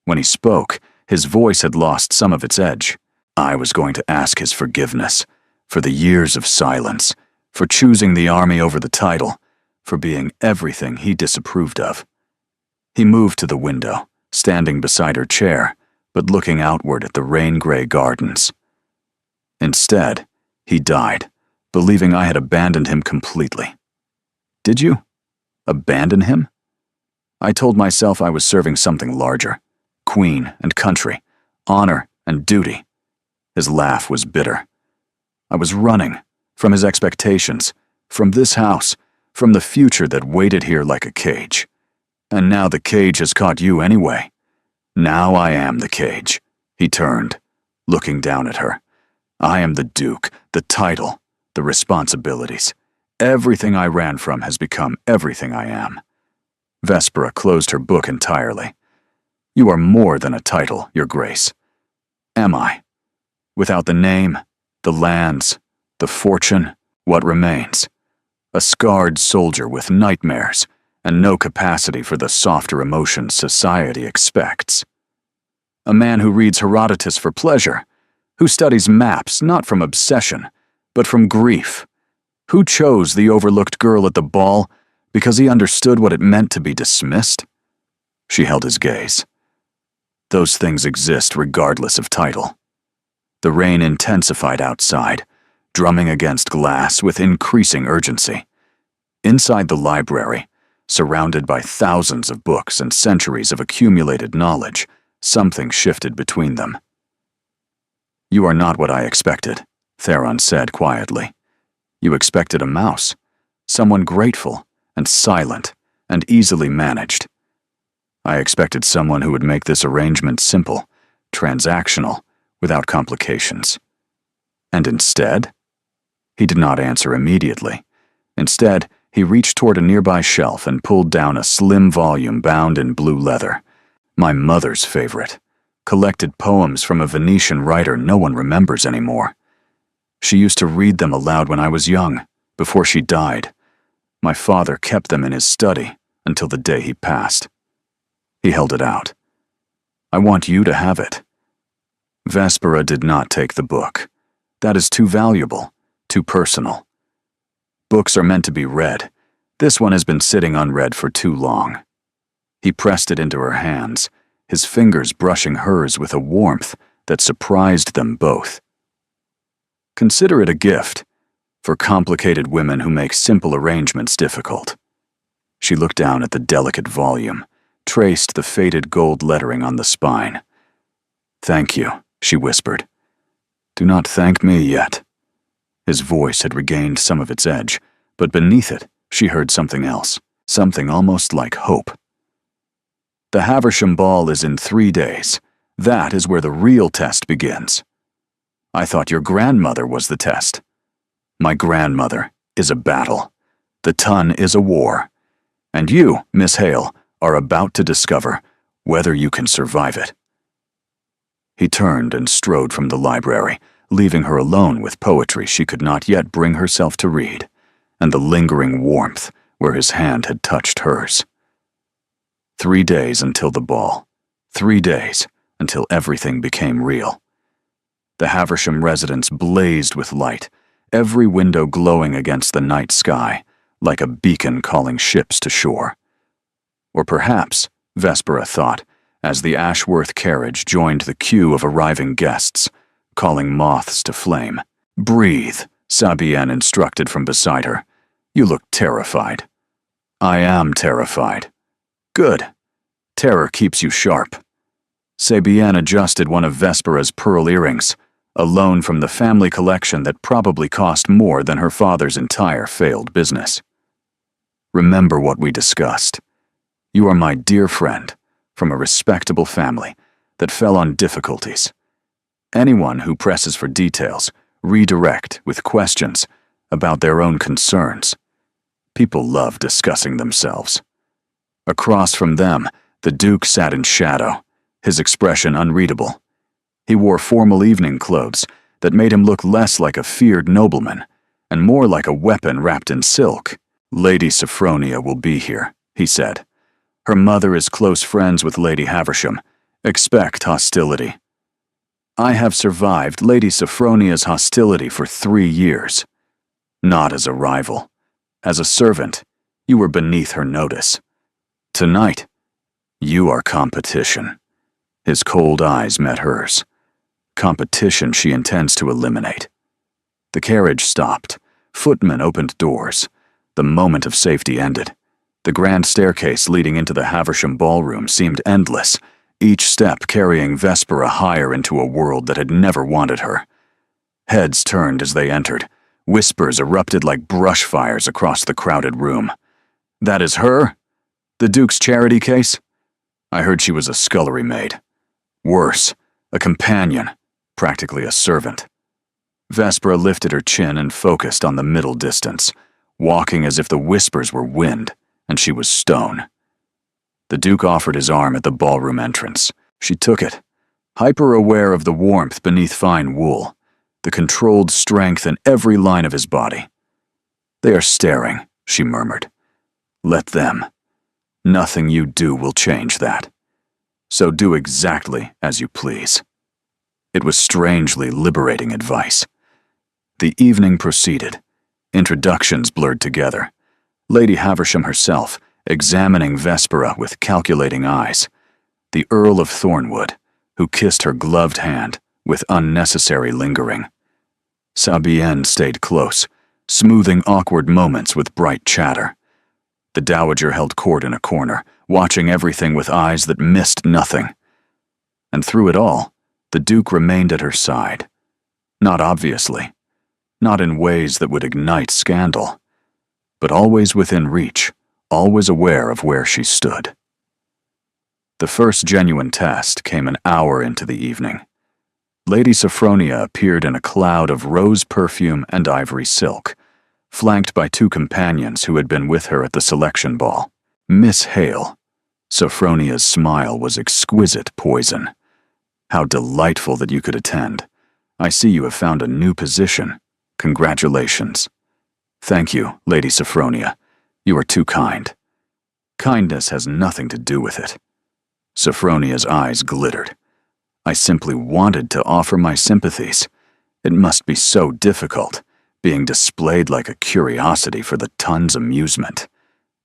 When he spoke, his voice had lost some of its edge. "I was going to ask his forgiveness for the years of silence, for choosing the army over the title, for being everything he disapproved of." He moved to the window, standing beside her chair, but looking outward at the rain-gray gardens. "Instead, he died, believing I had abandoned him completely." "Did you? Abandon him?" "I told myself I was serving something larger. Queen and country, honor and duty." His laugh was bitter. "I was running from his expectations, from this house, from the future that waited here like a cage. And now the cage has caught you anyway. Now I am the cage. He turned, looking down at her. I am the Duke, the title, the responsibilities. Everything I ran from has become everything I am. Vespera closed her book entirely. You are more than a title, Your Grace. Am I? Without the name, the lands, the fortune, what remains? A scarred soldier with nightmares and no capacity for the softer emotions society expects. A man who reads Herodotus for pleasure, who studies maps not from obsession, but from grief, who chose the overlooked girl at the ball because he understood what it meant to be dismissed. She held his gaze. Those things exist regardless of title. The rain intensified outside, drumming against glass with increasing urgency. Inside the library, surrounded by thousands of books and centuries of accumulated knowledge, something shifted between them. You are not what I expected, Theron said quietly. You expected a mouse, someone grateful and silent and easily managed. I expected someone who would make this arrangement simple, transactional, without complications. And instead? He did not answer immediately. Instead, he reached toward a nearby shelf and pulled down a slim volume bound in blue leather. My mother's favorite. Collected poems from a Venetian writer no one remembers anymore. She used to read them aloud when I was young, before she died. My father kept them in his study until the day he passed. He held it out. I want you to have it. Vespera did not take the book. That is too valuable, too personal. Books are meant to be read. This one has been sitting unread for too long. He pressed it into her hands, his fingers brushing hers with a warmth that surprised them both. Consider it a gift for complicated women who make simple arrangements difficult. She looked down at the delicate volume, traced the faded gold lettering on the spine. Thank you, she whispered. Do not thank me yet. His voice had regained some of its edge, but beneath it, she heard something else, something almost like hope. The Haversham Ball is in 3 days. That is where the real test begins. I thought your grandmother was the test. My grandmother is a battle. The Tun is a war. And you, Miss Hale, are about to discover whether you can survive it. He turned and strode from the library, leaving her alone with poetry she could not yet bring herself to read, and the lingering warmth where his hand had touched hers. 3 days until the ball. 3 days until everything became real. The Haversham residence blazed with light, every window glowing against the night sky, like a beacon calling ships to shore. Or perhaps, Vespera thought, as the Ashworth carriage joined the queue of arriving guests, calling moths to flame. Breathe, Sabienne instructed from beside her. You look terrified. I am terrified. Good. Terror keeps you sharp. Sabienne adjusted one of Vespera's pearl earrings, a loan from the family collection that probably cost more than her father's entire failed business. Remember what we discussed. You are my dear friend, from a respectable family that fell on difficulties. Anyone who presses for details, redirect with questions about their own concerns. People love discussing themselves. Across from them, the Duke sat in shadow, his expression unreadable. He wore formal evening clothes that made him look less like a feared nobleman and more like a weapon wrapped in silk. Lady Sophronia will be here, he said. Her mother is close friends with Lady Haversham. Expect hostility. I have survived Lady Sophronia's hostility for 3 years. Not as a rival. As a servant, you were beneath her notice. Tonight, you are competition. His cold eyes met hers. Competition she intends to eliminate. The carriage stopped. Footmen opened doors. The moment of safety ended. The grand staircase leading into the Haversham ballroom seemed endless, each step carrying Vespera higher into a world that had never wanted her. Heads turned as they entered, Whispers erupted like brush fires across the crowded room. That is her? The Duke's charity case? I heard she was a scullery maid. Worse, a companion, practically a servant. Vespera lifted her chin and focused on the middle distance, walking as if the whispers were wind and she was stone. The Duke offered his arm at the ballroom entrance. She took it, hyper-aware of the warmth beneath fine wool, the controlled strength in every line of his body. They are staring, she murmured. Let them. Nothing you do will change that. So do exactly as you please. It was strangely liberating advice. The evening proceeded. Introductions blurred together. Lady Haversham herself, examining Vespera with calculating eyes. The Earl of Thornwood, who kissed her gloved hand with unnecessary lingering. Sabienne stayed close, smoothing awkward moments with bright chatter. The Dowager held court in a corner, watching everything with eyes that missed nothing. And through it all, the Duke remained at her side. Not obviously, not in ways that would ignite scandal, but always within reach, always aware of where she stood. The first genuine test came an hour into the evening. Lady Sophronia appeared in a cloud of rose perfume and ivory silk, flanked by two companions who had been with her at the selection ball. Miss Hale. Sophronia's smile was exquisite poison. How delightful that you could attend. I see you have found a new position. Congratulations. Thank you, Lady Sophronia. You are too kind. Kindness has nothing to do with it. Sophronia's eyes glittered. I simply wanted to offer my sympathies. It must be so difficult, being displayed like a curiosity for the ton's amusement.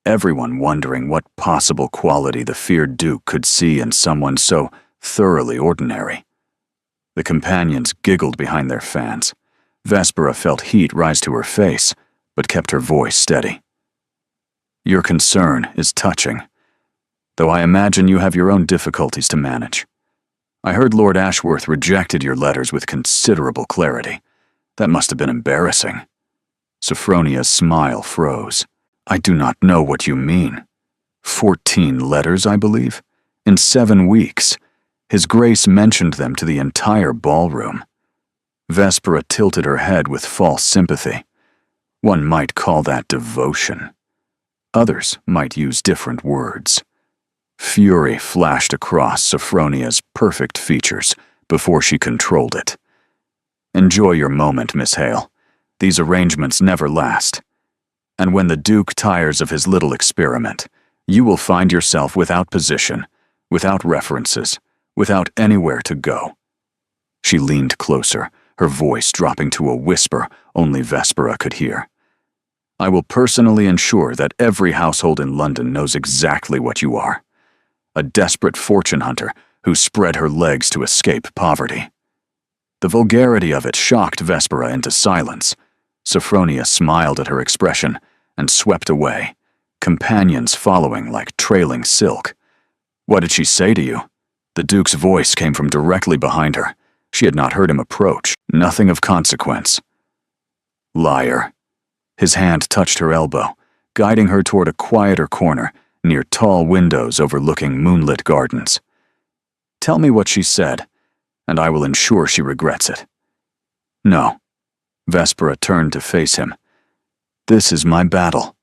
Everyone wondering what possible quality the feared Duke could see in someone so thoroughly ordinary. The companions giggled behind their fans. Vespera felt heat rise to her face, but kept her voice steady. Your concern is touching, though I imagine you have your own difficulties to manage. I heard Lord Ashworth rejected your letters with considerable clarity. That must have been embarrassing. Sophronia's smile froze. I do not know what you mean. 14 letters, I believe? In 7 weeks. His Grace mentioned them to the entire ballroom. Vespera tilted her head with false sympathy. One might call that devotion. Others might use different words. Fury flashed across Sophronia's perfect features before she controlled it. Enjoy your moment, Miss Hale. These arrangements never last. And when the Duke tires of his little experiment, you will find yourself without position, without references, without anywhere to go. She leaned closer, her voice dropping to a whisper only Vespera could hear. I will personally ensure that every household in London knows exactly what you are. A desperate fortune hunter who spread her legs to escape poverty. The vulgarity of it shocked Vespera into silence. Sophronia smiled at her expression and swept away, companions following like trailing silk. What did she say to you? The Duke's voice came from directly behind her. She had not heard him approach. Nothing of consequence. Liar. His hand touched her elbow, guiding her toward a quieter corner near tall windows overlooking moonlit gardens. Tell me what she said, and I will ensure she regrets it. No. Vespera turned to face him. This is my battle.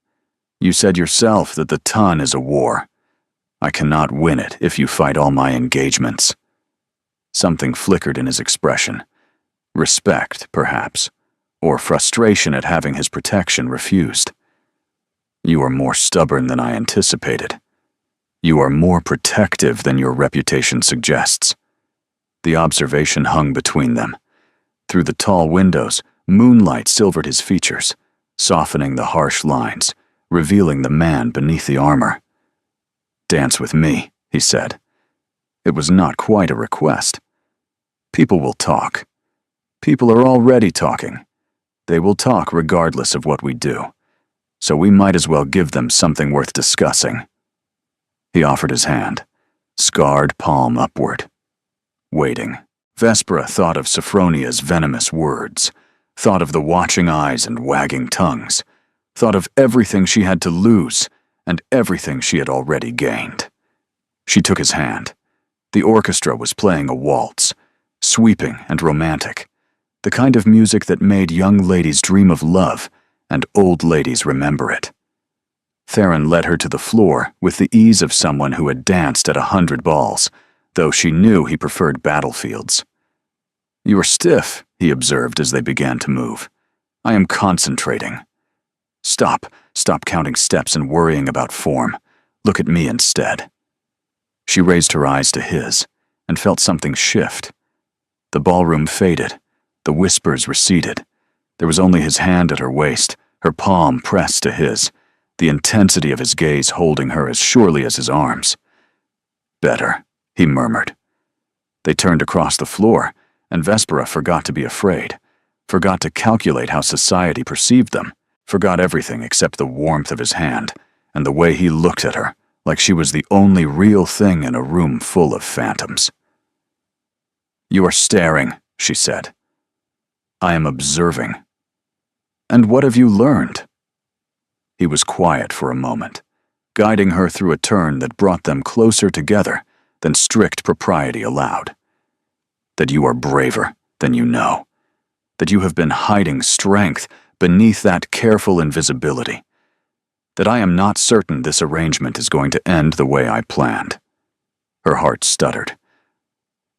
You said yourself that the ton is a war. I cannot win it if you fight all my engagements. Something flickered in his expression. Respect, perhaps, or frustration at having his protection refused. You are more stubborn than I anticipated. You are more protective than your reputation suggests. The observation hung between them. Through the tall windows, moonlight silvered his features, softening the harsh lines, revealing the man beneath the armor. Dance with me, he said. It was not quite a request. People will talk. People are already talking. They will talk regardless of what we do. So we might as well give them something worth discussing. He offered his hand, scarred palm upward. Waiting. Vespera thought of Sophronia's venomous words, thought of the watching eyes and wagging tongues, thought of everything she had to lose and everything she had already gained. She took his hand. The orchestra was playing a waltz, sweeping and romantic, the kind of music that made young ladies dream of love and old ladies remember it. Theron led her to the floor with the ease of someone who had danced at 100 balls, though she knew he preferred battlefields. "You are stiff," he observed as they began to move. "I am concentrating." Stop counting steps and worrying about form. Look at me instead." She raised her eyes to his and felt something shift. The ballroom faded. The whispers receded. There was only his hand at her waist, her palm pressed to his, the intensity of his gaze holding her as surely as his arms. "Better," he murmured. They turned across the floor, and Vespera forgot to be afraid, forgot to calculate how society perceived them, forgot everything except the warmth of his hand and the way he looked at her, like she was the only real thing in a room full of phantoms. "You are staring," she said. "I am observing." "And what have you learned?" He was quiet for a moment, guiding her through a turn that brought them closer together than strict propriety allowed. "That you are braver than you know. That you have been hiding strength beneath that careful invisibility. That I am not certain this arrangement is going to end the way I planned." Her heart stuttered.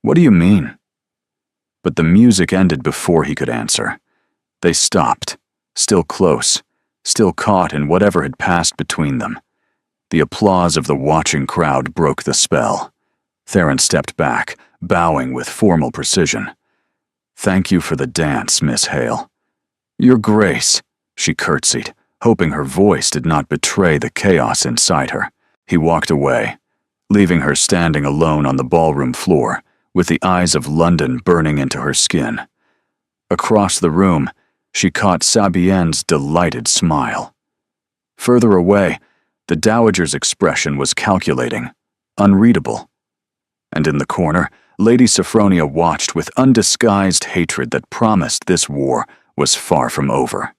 "What do you mean?" But the music ended before he could answer. They stopped, still close, still caught in whatever had passed between them. The applause of the watching crowd broke the spell. Theron stepped back, bowing with formal precision. "Thank you for the dance, Miss Hale." "Your Grace," she curtsied, hoping her voice did not betray the chaos inside her. He walked away, leaving her standing alone on the ballroom floor, with the eyes of London burning into her skin. Across the room, she caught Sabienne's delighted smile. Further away, the dowager's expression was calculating, unreadable. And in the corner, Lady Sophronia watched with undisguised hatred that promised this war was far from over.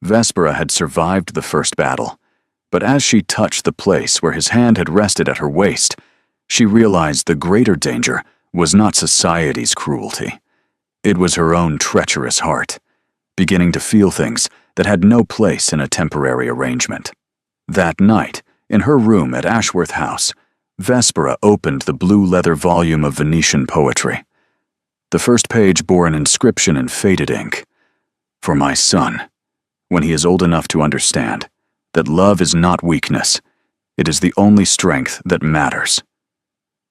Vespera had survived the first battle, but as she touched the place where his hand had rested at her waist, she realized the greater danger was not society's cruelty. It was her own treacherous heart, beginning to feel things that had no place in a temporary arrangement. That night, in her room at Ashworth House, Vespera opened the blue leather volume of Venetian poetry. The first page bore an inscription in faded ink. "For my son, when he is old enough to understand that love is not weakness, it is the only strength that matters."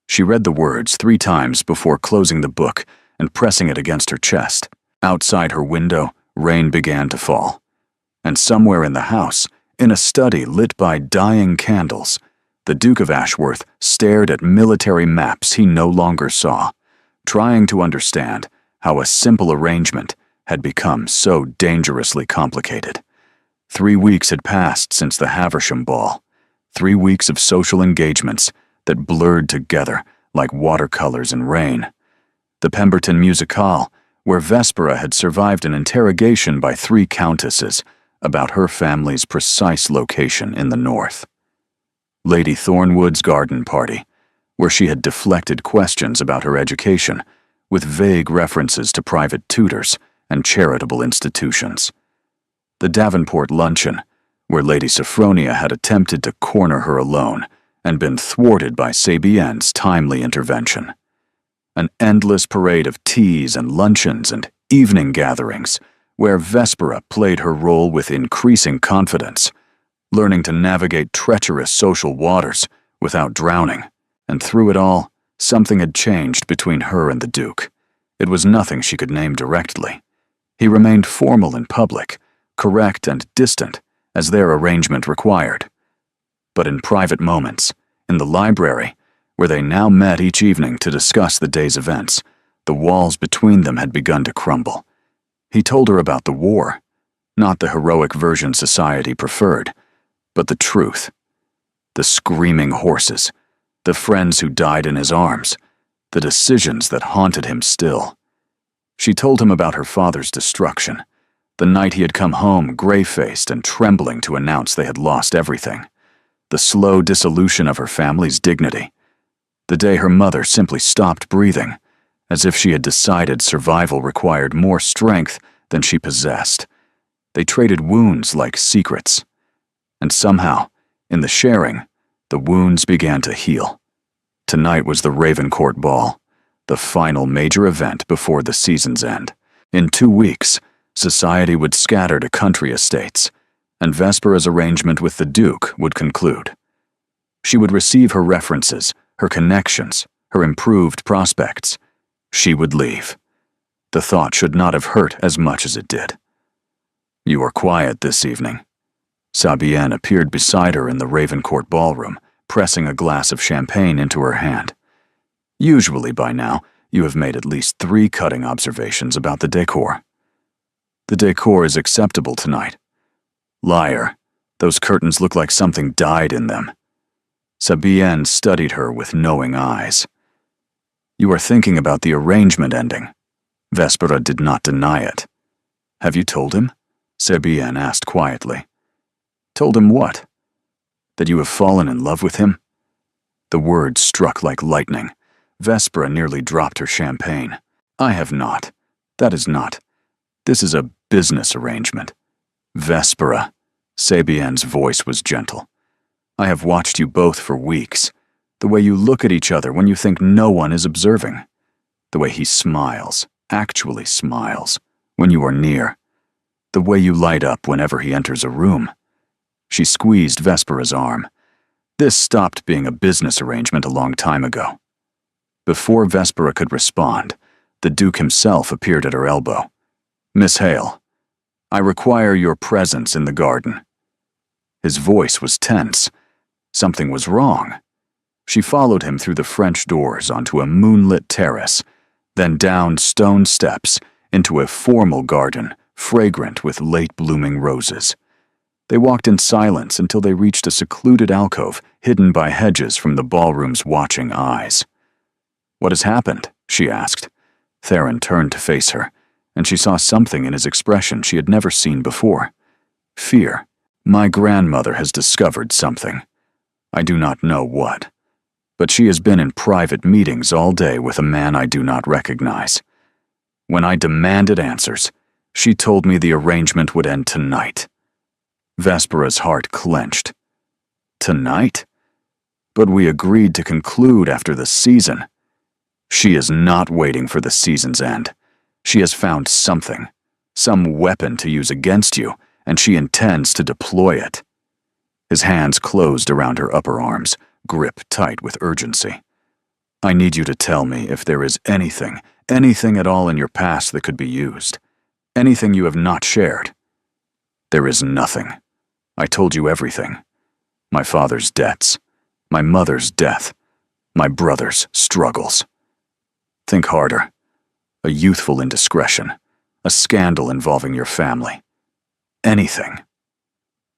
She read the words 3 times before closing the book and pressing it against her chest. Outside her window, rain began to fall. And somewhere in the house, in a study lit by dying candles, the Duke of Ashworth stared at military maps he no longer saw, trying to understand how a simple arrangement had become so dangerously complicated. 3 weeks had passed since the Haversham ball, 3 weeks of social engagements that blurred together like watercolors in rain. The Pemberton Musicale, where Vespera had survived an interrogation by 3 countesses about her family's precise location in the north. Lady Thornwood's garden party, where she had deflected questions about her education with vague references to private tutors and charitable institutions. The Davenport luncheon, where Lady Sophronia had attempted to corner her alone and been thwarted by Sabienne's timely intervention. An endless parade of teas and luncheons and evening gatherings, where Vespera played her role with increasing confidence, learning to navigate treacherous social waters without drowning. And through it all, something had changed between her and the Duke. It was nothing she could name directly. He remained formal in public, correct and distant, as their arrangement required. But in private moments, in the library, where they now met each evening to discuss the day's events, the walls between them had begun to crumble. He told her about the war, not the heroic version society preferred, but the truth. The screaming horses, the friends who died in his arms, the decisions that haunted him still. She told him about her father's destruction, The night he had come home gray-faced and trembling to announce they had lost everything. The slow dissolution of her family's dignity. The day her mother simply stopped breathing, as if she had decided survival required more strength than she possessed. They traded wounds like secrets. And somehow, in the sharing, the wounds began to heal. Tonight was the Ravencourt Ball, the final major event before the season's end. In 2 weeks, society would scatter to country estates, and Vespera's arrangement with the Duke would conclude. She would receive her references, her connections, her improved prospects. She would leave. The thought should not have hurt as much as it did. "You are quiet this evening." Sabienne appeared beside her in the Ravencourt ballroom, pressing a glass of champagne into her hand. "Usually by now, you have made at least 3 cutting observations about the decor." "The decor is acceptable tonight." "Liar. Those curtains look like something died in them." Sabienne studied her with knowing eyes. "You are thinking about the arrangement ending." Vespera did not deny it. "Have you told him?" Sabienne asked quietly. "Told him what?" "That you have fallen in love with him?" The words struck like lightning. Vespera nearly dropped her champagne. "I have not. That is not. This is a business arrangement." "Vespera," Sabienne's voice was gentle. "I have watched you both for weeks. The way you look at each other when you think no one is observing. The way he smiles, actually smiles, when you are near. The way you light up whenever he enters a room." She squeezed Vespera's arm. "This stopped being a business arrangement a long time ago." Before Vespera could respond, the Duke himself appeared at her elbow. "Miss Hale, I require your presence in the garden." His voice was tense. Something was wrong. She followed him through the French doors onto a moonlit terrace, then down stone steps into a formal garden fragrant with late-blooming roses. They walked in silence until they reached a secluded alcove hidden by hedges from the ballroom's watching eyes. "What has happened?" she asked. Theron turned to face her, and she saw something in his expression she had never seen before. Fear. "My grandmother has discovered something. I do not know what. But she has been in private meetings all day with a man I do not recognize. When I demanded answers, she told me the arrangement would end tonight." Vespera's heart clenched. "Tonight? But we agreed to conclude after the season." "She is not waiting for the season's end. She has found something, some weapon to use against you, and she intends to deploy it." His hands closed around her upper arms, grip tight with urgency. "I need you to tell me if there is anything at all in your past that could be used. Anything you have not shared." "There is nothing. I told you everything. My father's debts, my mother's death, my brother's struggles. Think harder. A youthful indiscretion, a scandal involving your family. Anything."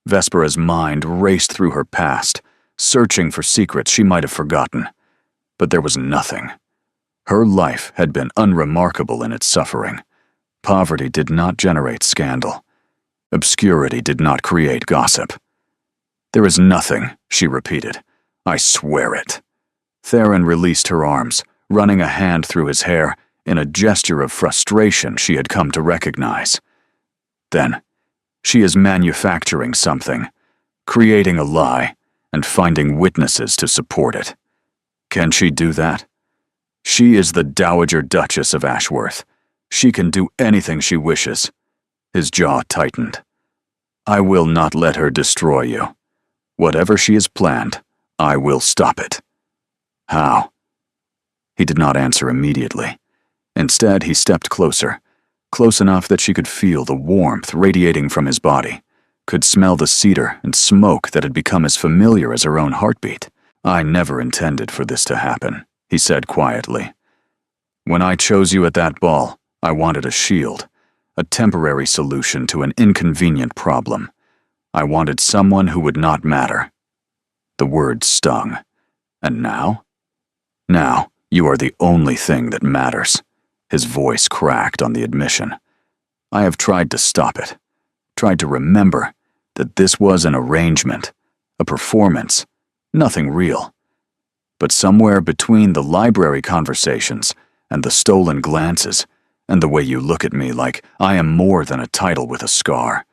Vespera's mind raced through her past, searching for secrets she might have forgotten. But there was nothing. Her life had been unremarkable in its suffering. Poverty did not generate scandal. Obscurity did not create gossip. "There is nothing," she repeated. "I swear it." Theron released her arms, running a hand through his hair in a gesture of frustration she had come to recognize. "Then, she is manufacturing something, creating a lie, and finding witnesses to support it. Can she do that? She is the Dowager Duchess of Ashworth. She can do anything she wishes." His jaw tightened. "I will not let her destroy you. Whatever she has planned, I will stop it." "How?" He did not answer immediately. Instead, he stepped closer, close enough that she could feel the warmth radiating from his body, could smell the cedar and smoke that had become as familiar as her own heartbeat. "I never intended for this to happen," he said quietly. "When I chose you at that ball, I wanted a shield, a temporary solution to an inconvenient problem. I wanted someone who would not matter." The words stung. "And now?" "Now, you are the only thing that matters." His voice cracked on the admission. I have tried to stop it, tried to remember that this was an arrangement, a performance, nothing real. But somewhere between the library conversations and the stolen glances and the way you look at me like I am more than a title with a scar,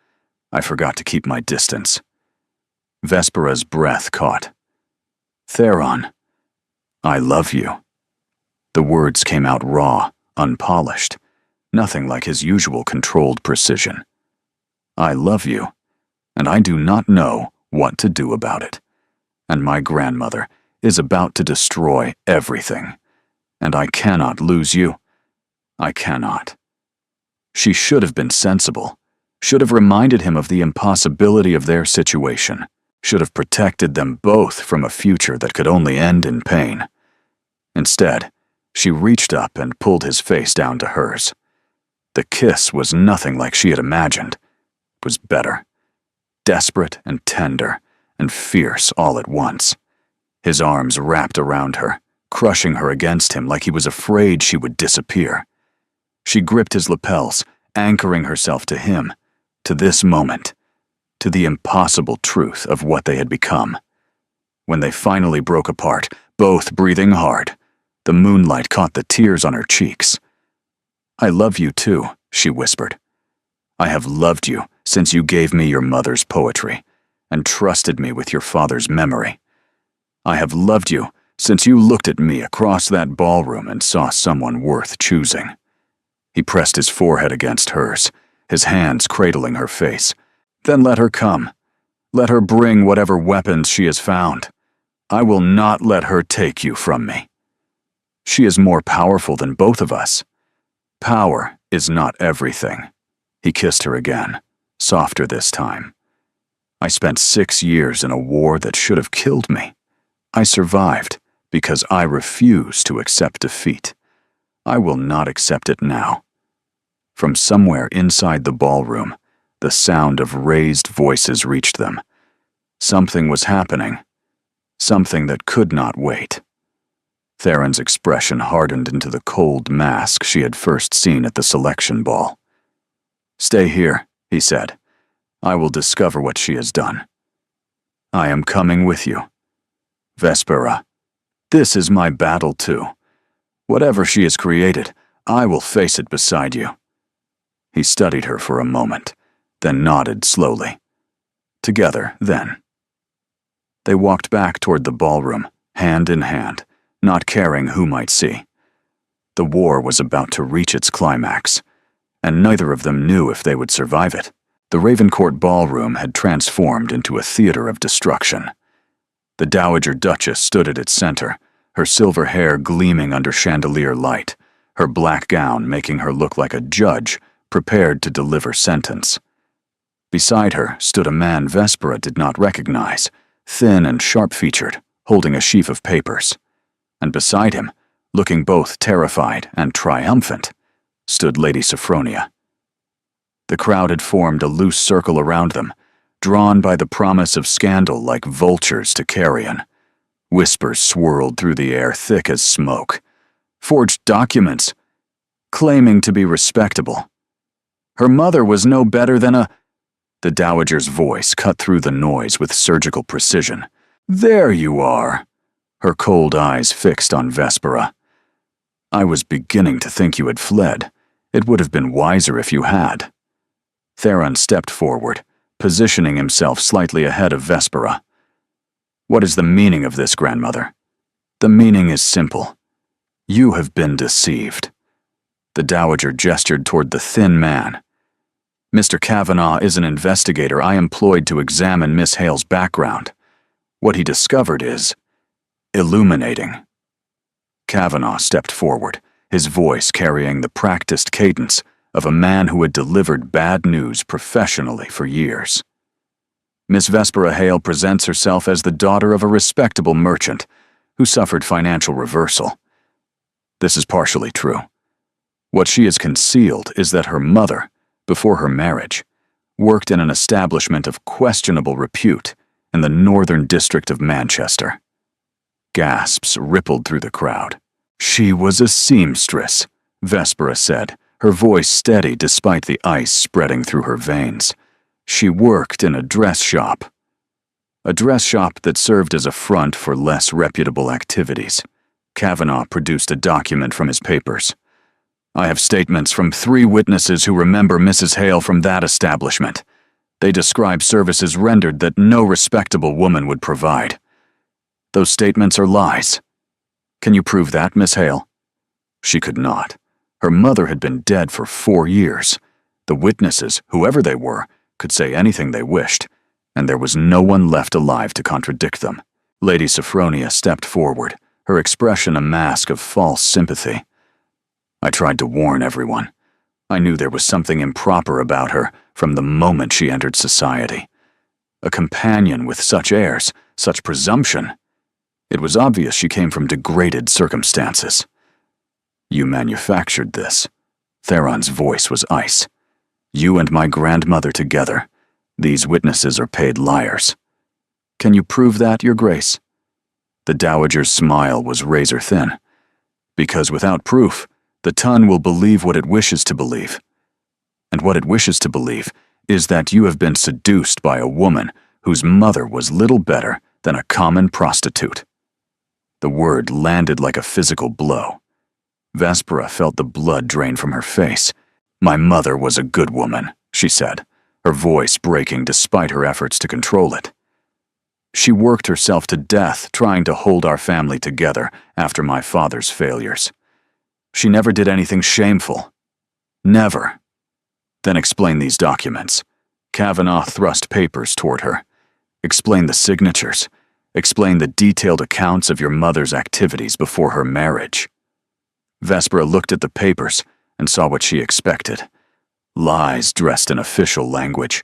I forgot to keep my distance. Vespera's breath caught. Theron, I love you. The words came out raw, unpolished, nothing like his usual controlled precision. I love you, and I do not know what to do about it. And my grandmother is about to destroy everything, and I cannot lose you. I cannot. She should have been sensible, should have reminded him of the impossibility of their situation, should have protected them both from a future that could only end in pain. Instead, she reached up and pulled his face down to hers. The kiss was nothing like she had imagined. It was better. Desperate and tender and fierce all at once. His arms wrapped around her, crushing her against him like he was afraid she would disappear. She gripped his lapels, anchoring herself to him, to this moment, to the impossible truth of what they had become. When they finally broke apart, both breathing hard, the moonlight caught the tears on her cheeks. I love you too, she whispered. I have loved you since you gave me your mother's poetry and trusted me with your father's memory. I have loved you since you looked at me across that ballroom and saw someone worth choosing. He pressed his forehead against hers, his hands cradling her face. Then let her come. Let her bring whatever weapons she has found. I will not let her take you from me. She is more powerful than both of us. Power is not everything. He kissed her again, softer this time. I spent 6 years in a war that should have killed me. I survived because I refuse to accept defeat. I will not accept it now. From somewhere inside the ballroom, the sound of raised voices reached them. Something was happening. Something that could not wait. Theron's expression hardened into the cold mask she had first seen at the selection ball. Stay here, he said. I will discover what she has done. I am coming with you. Vespera, this is my battle too. Whatever she has created, I will face it beside you. He studied her for a moment, then nodded slowly. Together, then. They walked back toward the ballroom, hand in hand, not caring who might see. The war was about to reach its climax, and neither of them knew if they would survive it. The Ravencourt ballroom had transformed into a theater of destruction. The Dowager Duchess stood at its center, her silver hair gleaming under chandelier light, her black gown making her look like a judge prepared to deliver sentence. Beside her stood a man Vespera did not recognize, thin and sharp-featured, holding a sheaf of papers. And beside him, looking both terrified and triumphant, stood Lady Sophronia. The crowd had formed a loose circle around them, drawn by the promise of scandal like vultures to carrion. Whispers swirled through the air thick as smoke. Forged documents, claiming to be respectable. Her mother was no better than a... The Dowager's voice cut through the noise with surgical precision. There you are, her cold eyes fixed on Vespera. I was beginning to think you had fled. It would have been wiser if you had. Theron stepped forward, positioning himself slightly ahead of Vespera. What is the meaning of this, grandmother? The meaning is simple. You have been deceived. The Dowager gestured toward the thin man. Mr. Kavanaugh is an investigator I employed to examine Miss Hale's background. What he discovered is illuminating. Kavanaugh stepped forward, his voice carrying the practiced cadence of a man who had delivered bad news professionally for years. Miss Vespera Hale presents herself as the daughter of a respectable merchant who suffered financial reversal. This is partially true. What she has concealed is that her mother, before her marriage, worked in an establishment of questionable repute in the northern district of Manchester. Gasps rippled through the crowd. She was a seamstress, Vespera said, her voice steady despite the ice spreading through her veins. She worked in a dress shop. A dress shop that served as a front for less reputable activities. Kavanaugh produced a document from his papers. I have statements from 3 witnesses who remember Mrs. Hale from that establishment. They describe services rendered that no respectable woman would provide. Those statements are lies. Can you prove that, Miss Hale? She could not. Her mother had been dead for 4 years. The witnesses, whoever they were, could say anything they wished, and there was no one left alive to contradict them. Lady Sophronia stepped forward, her expression a mask of false sympathy. I tried to warn everyone. I knew there was something improper about her from the moment she entered society. A companion with such airs, such presumption. It was obvious she came from degraded circumstances. You manufactured this. Theron's voice was ice. You and my grandmother together. These witnesses are paid liars. Can you prove that, Your Grace? The Dowager's smile was razor-thin. Because without proof, the Tun will believe what it wishes to believe. And what it wishes to believe is that you have been seduced by a woman whose mother was little better than a common prostitute. The word landed like a physical blow. Vespera felt the blood drain from her face. My mother was a good woman, she said, her voice breaking despite her efforts to control it. She worked herself to death trying to hold our family together after my father's failures. She never did anything shameful. Never. Then explain these documents. Kavanaugh thrust papers toward her. Explain the signatures. Explain the detailed accounts of your mother's activities before her marriage. Vespera looked at the papers and saw what she expected. Lies dressed in official language.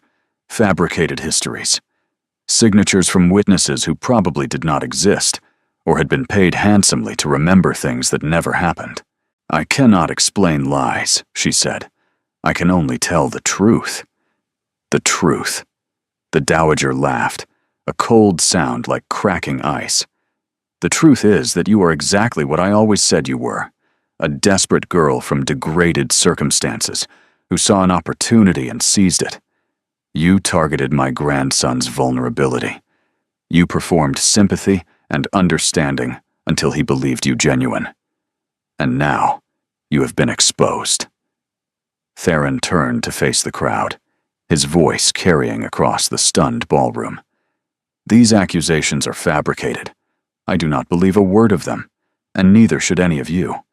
Fabricated histories. Signatures from witnesses who probably did not exist, or had been paid handsomely to remember things that never happened. I cannot explain lies, she said. I can only tell the truth. The truth. The Dowager laughed, a cold sound like cracking ice. The truth is that you are exactly what I always said you were, a desperate girl from degraded circumstances who saw an opportunity and seized it. You targeted my grandson's vulnerability. You performed sympathy and understanding until he believed you genuine. And now, you have been exposed. Theron turned to face the crowd, his voice carrying across the stunned ballroom. These accusations are fabricated. I do not believe a word of them, and neither should any of you.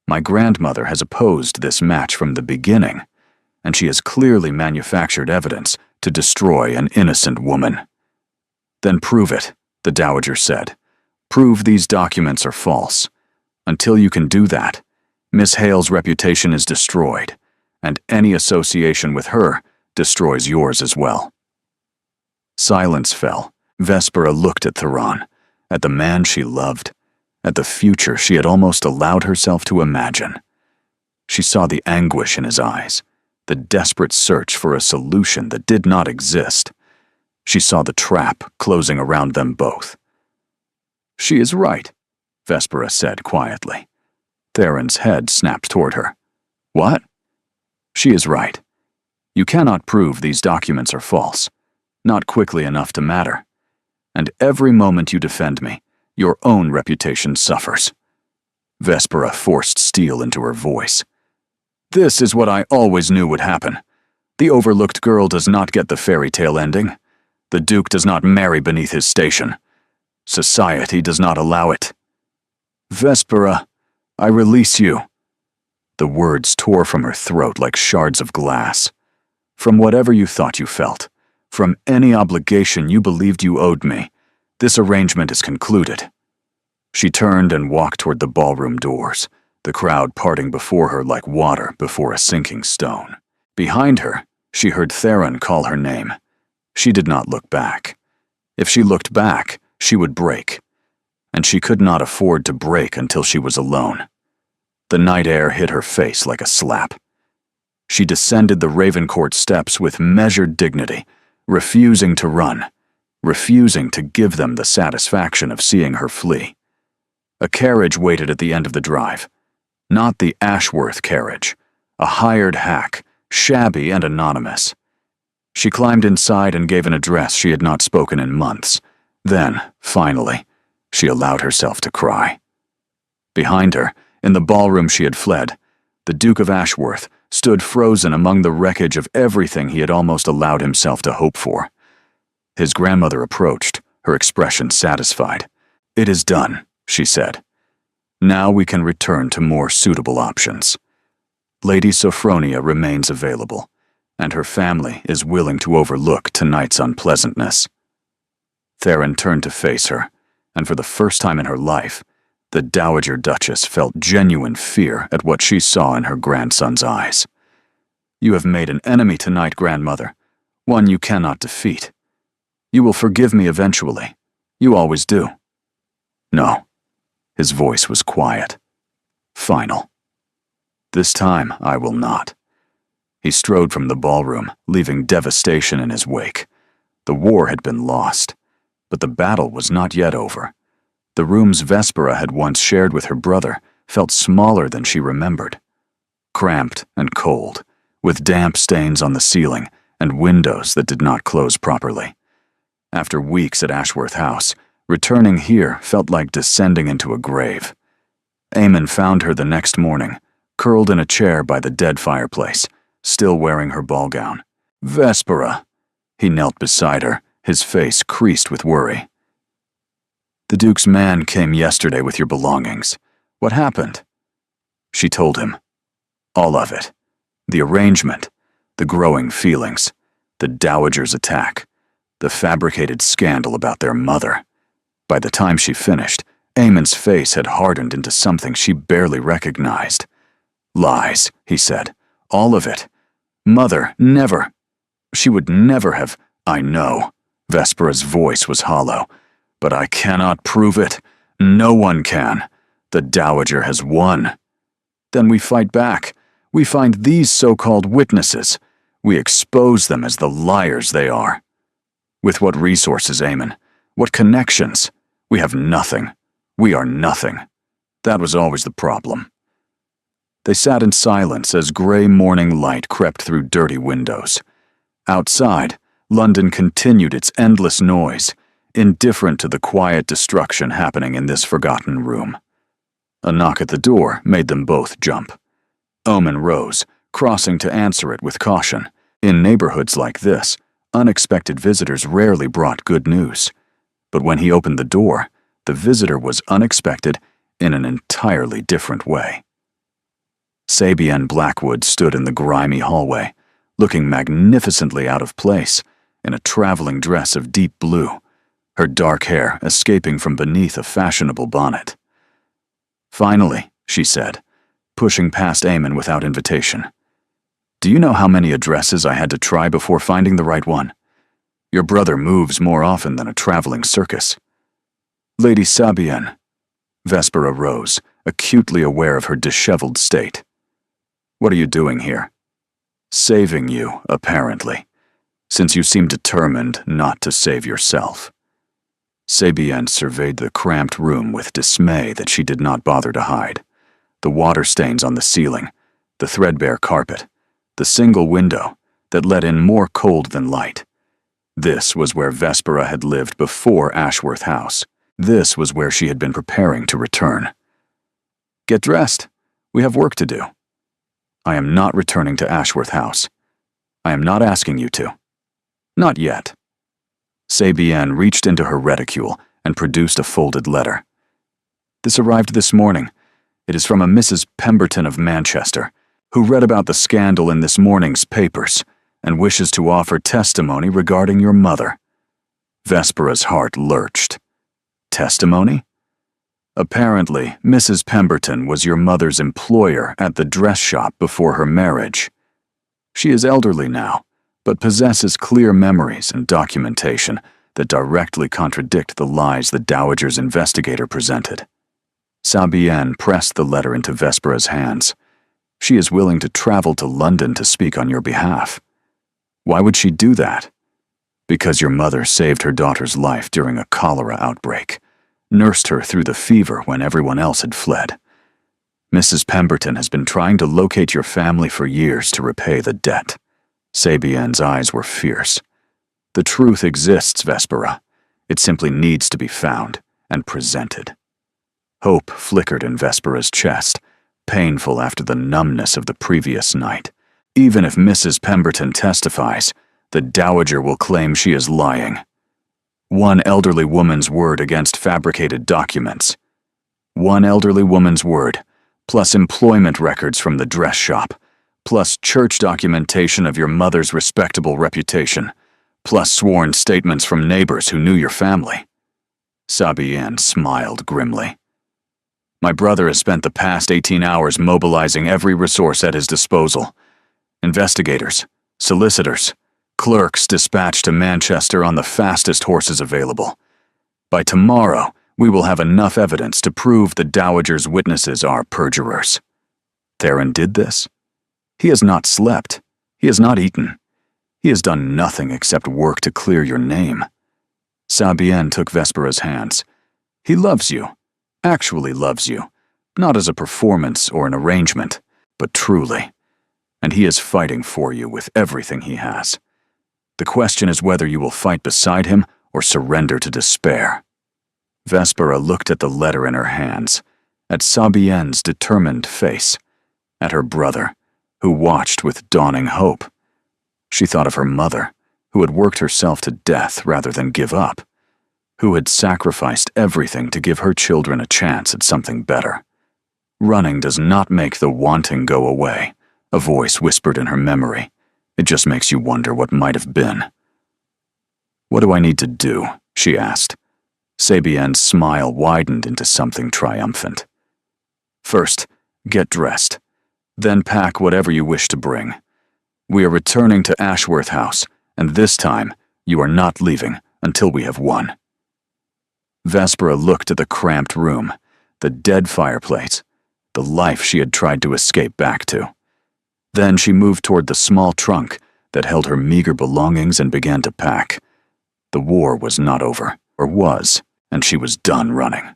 My grandmother has opposed this match from the beginning, and she has clearly manufactured evidence to destroy an innocent woman. Then prove it, the Dowager said. Prove these documents are false. Until you can do that, Miss Hale's reputation is destroyed, and any association with her destroys yours as well. Silence fell. Vespera looked at Theron, at the man she loved, at the future she had almost allowed herself to imagine. She saw the anguish in his eyes, the desperate search for a solution that did not exist. She saw the trap closing around them both. She is right, Vespera said quietly. Theron's head snapped toward her. What? She is right. You cannot prove these documents are false, not quickly enough to matter. And every moment you defend me, your own reputation suffers. Vespera forced steel into her voice. This is what I always knew would happen. The overlooked girl does not get the fairy tale ending. The Duke does not marry beneath his station. Society does not allow it. Vespera, I release you. The words tore from her throat like shards of glass. From whatever you thought you felt, from any obligation you believed you owed me, this arrangement is concluded. She turned and walked toward the ballroom doors, the crowd parting before her like water before a sinking stone. Behind her, she heard Theron call her name. She did not look back. If she looked back, she would break. And she could not afford to break until she was alone. The night air hit her face like a slap. She descended the Ravencourt steps with measured dignity, refusing to run, refusing to give them the satisfaction of seeing her flee. A carriage waited at the end of the drive. Not the Ashworth carriage, A hired hack, shabby and anonymous. She climbed inside and gave an address she had not spoken in months. Then, finally, she allowed herself to cry. Behind her, in the ballroom she had fled, the Duke of Ashworth stood frozen among the wreckage of everything he had almost allowed himself to hope for. His grandmother approached, her expression satisfied. "It is done," she said. "Now we can return to more suitable options. Lady Sophronia remains available, and her family is willing to overlook tonight's unpleasantness." Theron turned to face her, and for the first time in her life, the Dowager Duchess felt genuine fear at what she saw in her grandson's eyes. "You have made an enemy tonight, grandmother, one you cannot defeat. You will forgive me eventually. You always do." "No." His voice was quiet. Final. "This time I will not." He strode from the ballroom, leaving devastation in his wake. The war had been lost, but the battle was not yet over. The rooms Vespera had once shared with her brother felt smaller than she remembered. Cramped and cold, with damp stains on the ceiling and windows that did not close properly. After weeks at Ashworth House, returning here felt like descending into a grave. Eamon found her the next morning, curled in a chair by the dead fireplace, still wearing her ball gown. "Vespera." He knelt beside her, his face creased with worry. "The Duke's man came yesterday with your belongings. What happened?" She told him. All of it. The arrangement, the growing feelings, the Dowager's attack, the fabricated scandal about their mother. By the time she finished, Eamon's face had hardened into something she barely recognized. "Lies," he said. "All of it. Mother, never. She would never have—" "I know." Vespera's voice was hollow. "But I cannot prove it. No one can. The Dowager has won." "Then we fight back. We find these so-called witnesses. We expose them as the liars they are." "With what resources, Eamon? What connections? We have nothing. We are nothing. That was always the problem." They sat in silence as gray morning light crept through dirty windows. Outside, London continued its endless noise, indifferent to the quiet destruction happening in this forgotten room. A knock at the door made them both jump. Eamon rose, crossing to answer it with caution. In neighborhoods like this, unexpected visitors rarely brought good news. But when he opened the door, the visitor was unexpected in an entirely different way. Sabienne Blackwood stood in the grimy hallway, looking magnificently out of place, in a traveling dress of deep blue, her dark hair escaping from beneath a fashionable bonnet. "Finally," she said, pushing past Eamon without invitation. "Do you know how many addresses I had to try before finding the right one? Your brother moves more often than a traveling circus." "Lady Sabienne." Vespera rose, acutely aware of her disheveled state. "What are you doing here?" "Saving you, apparently, since you seem determined not to save yourself." Sabienne surveyed the cramped room with dismay that she did not bother to hide. The water stains on the ceiling, the threadbare carpet, the single window that let in more cold than light. This was where Vespera had lived before Ashworth House. This was where she had been preparing to return. "Get dressed. We have work to do." "I am not returning to Ashworth House. I am not asking you to. Not yet." Sabienne reached into her reticule and produced a folded letter. "This arrived this morning. It is from a Mrs. Pemberton of Manchester, who read about the scandal in this morning's papers and wishes to offer testimony regarding your mother." Vespera's heart lurched. "Testimony?" "Apparently, Mrs. Pemberton was your mother's employer at the dress shop before her marriage. She is elderly now, but possesses clear memories and documentation that directly contradict the lies the Dowager's investigator presented." Sabienne pressed the letter into Vespera's hands. "She is willing to travel to London to speak on your behalf. Why would she do that? Because your mother saved her daughter's life during a cholera outbreak, nursed her through the fever when everyone else had fled. Mrs. Pemberton has been trying to locate your family for years to repay the debt. Sabienne's eyes were fierce. The truth exists, Vespera. It simply needs to be found and presented. Hope flickered in Vespera's chest, painful after the numbness of the previous night. Even if Mrs. Pemberton testifies, the Dowager will claim she is lying. One elderly woman's word against fabricated documents. One elderly woman's word, plus employment records from the dress shop, plus church documentation of your mother's respectable reputation, plus sworn statements from neighbors who knew your family. Sabienne smiled grimly. My brother has spent the past 18 hours mobilizing every resource at his disposal. Investigators, solicitors, clerks dispatched to Manchester on the fastest horses available. By tomorrow, we will have enough evidence to prove the Dowager's witnesses are perjurers. Theron did this. He has not slept. He has not eaten. He has done nothing except work to clear your name. Sabienne took Vespera's hands. He loves you, actually loves you, not as a performance or an arrangement, but truly. And he is fighting for you with everything he has. The question is whether you will fight beside him or surrender to despair. Vespera looked at the letter in her hands, at Sabienne's determined face, at her brother, who watched with dawning hope. She thought of her mother, who had worked herself to death rather than give up, who had sacrificed everything to give her children a chance at something better. Running does not make the wanting go away, a voice whispered in her memory. It just makes you wonder what might have been. What do I need to do? She asked. Sabienne's smile widened into something triumphant. First, get dressed. Then pack whatever you wish to bring. We are returning to Ashworth House, and this time you are not leaving until we have won. Vespera looked at the cramped room, the dead fireplace, the life she had tried to escape back to. Then she moved toward the small trunk that held her meager belongings and began to pack. The war was not over, or was, and she was done running.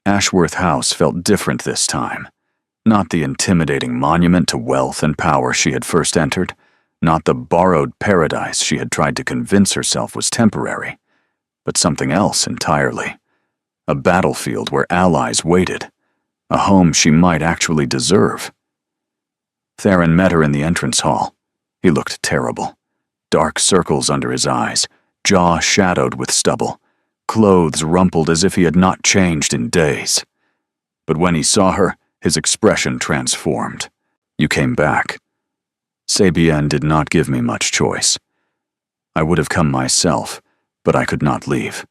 Ashworth House felt different this time. Not the intimidating monument to wealth and power she had first entered, not the borrowed paradise she had tried to convince herself was temporary, but something else entirely. A battlefield where allies waited, a home she might actually deserve. Theron met her in the entrance hall. He looked terrible. Dark circles under his eyes, jaw shadowed with stubble, clothes rumpled as if he had not changed in days. But when he saw her, his expression transformed. You came back. Sabienne did not give me much choice. I would have come myself, but I could not leave.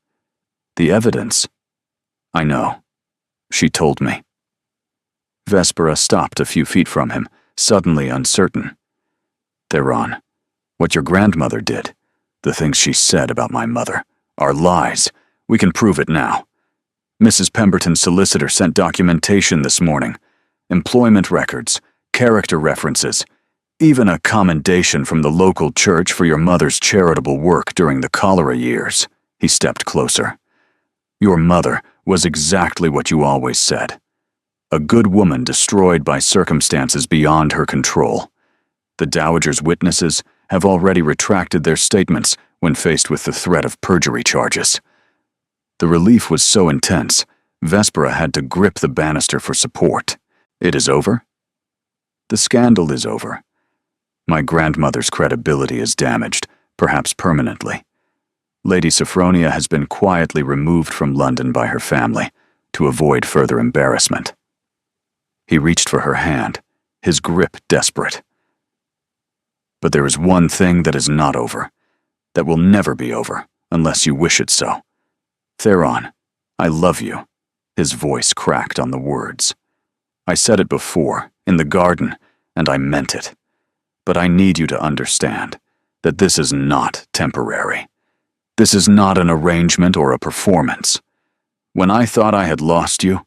The evidence? I know. She told me. Vespera stopped a few feet from him, suddenly uncertain. Theron, what your grandmother did, the things she said about my mother, are lies. We can prove it now. Mrs. Pemberton's solicitor sent documentation this morning. Employment records, character references, even a commendation from the local church for your mother's charitable work during the cholera years. He stepped closer. Your mother was exactly what you always said. A good woman destroyed by circumstances beyond her control. The Dowager's witnesses have already retracted their statements when faced with the threat of perjury charges. The relief was so intense, Vespera had to grip the banister for support. It is over? The scandal is over. My grandmother's credibility is damaged, perhaps permanently. Lady Sophronia has been quietly removed from London by her family to avoid further embarrassment. He reached for her hand, his grip desperate. But there is one thing that is not over, that will never be over, unless you wish it so. Theron, I love you. His voice cracked on the words. I said it before, in the garden, and I meant it. But I need you to understand that this is not temporary. This is not an arrangement or a performance. When I thought I had lost you,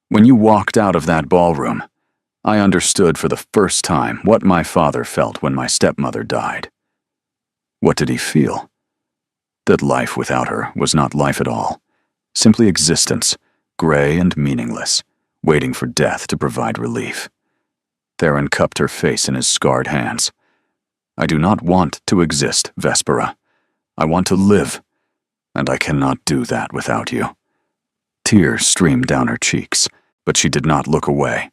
when you walked out of that ballroom, I understood for the first time what my father felt when my stepmother died. What did he feel? That life without her was not life at all, simply existence, gray and meaningless, waiting for death to provide relief. Theron cupped her face in his scarred hands. I do not want to exist, Vespera. I want to live, and I cannot do that without you. Tears streamed down her cheeks, but she did not look away.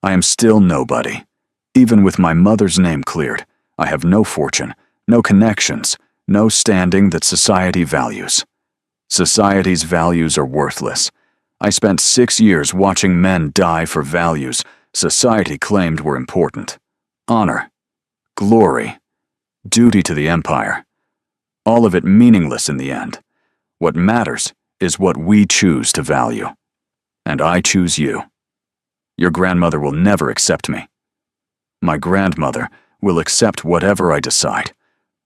I am still nobody. Even with my mother's name cleared, I have no fortune, no connections, no standing that society values. Society's values are worthless. I spent 6 years watching men die for values society claimed were important. Honor, glory, duty to the empire. All of it meaningless in the end. What matters is what we choose to value. And I choose you. Your grandmother will never accept me. My grandmother will accept whatever I decide,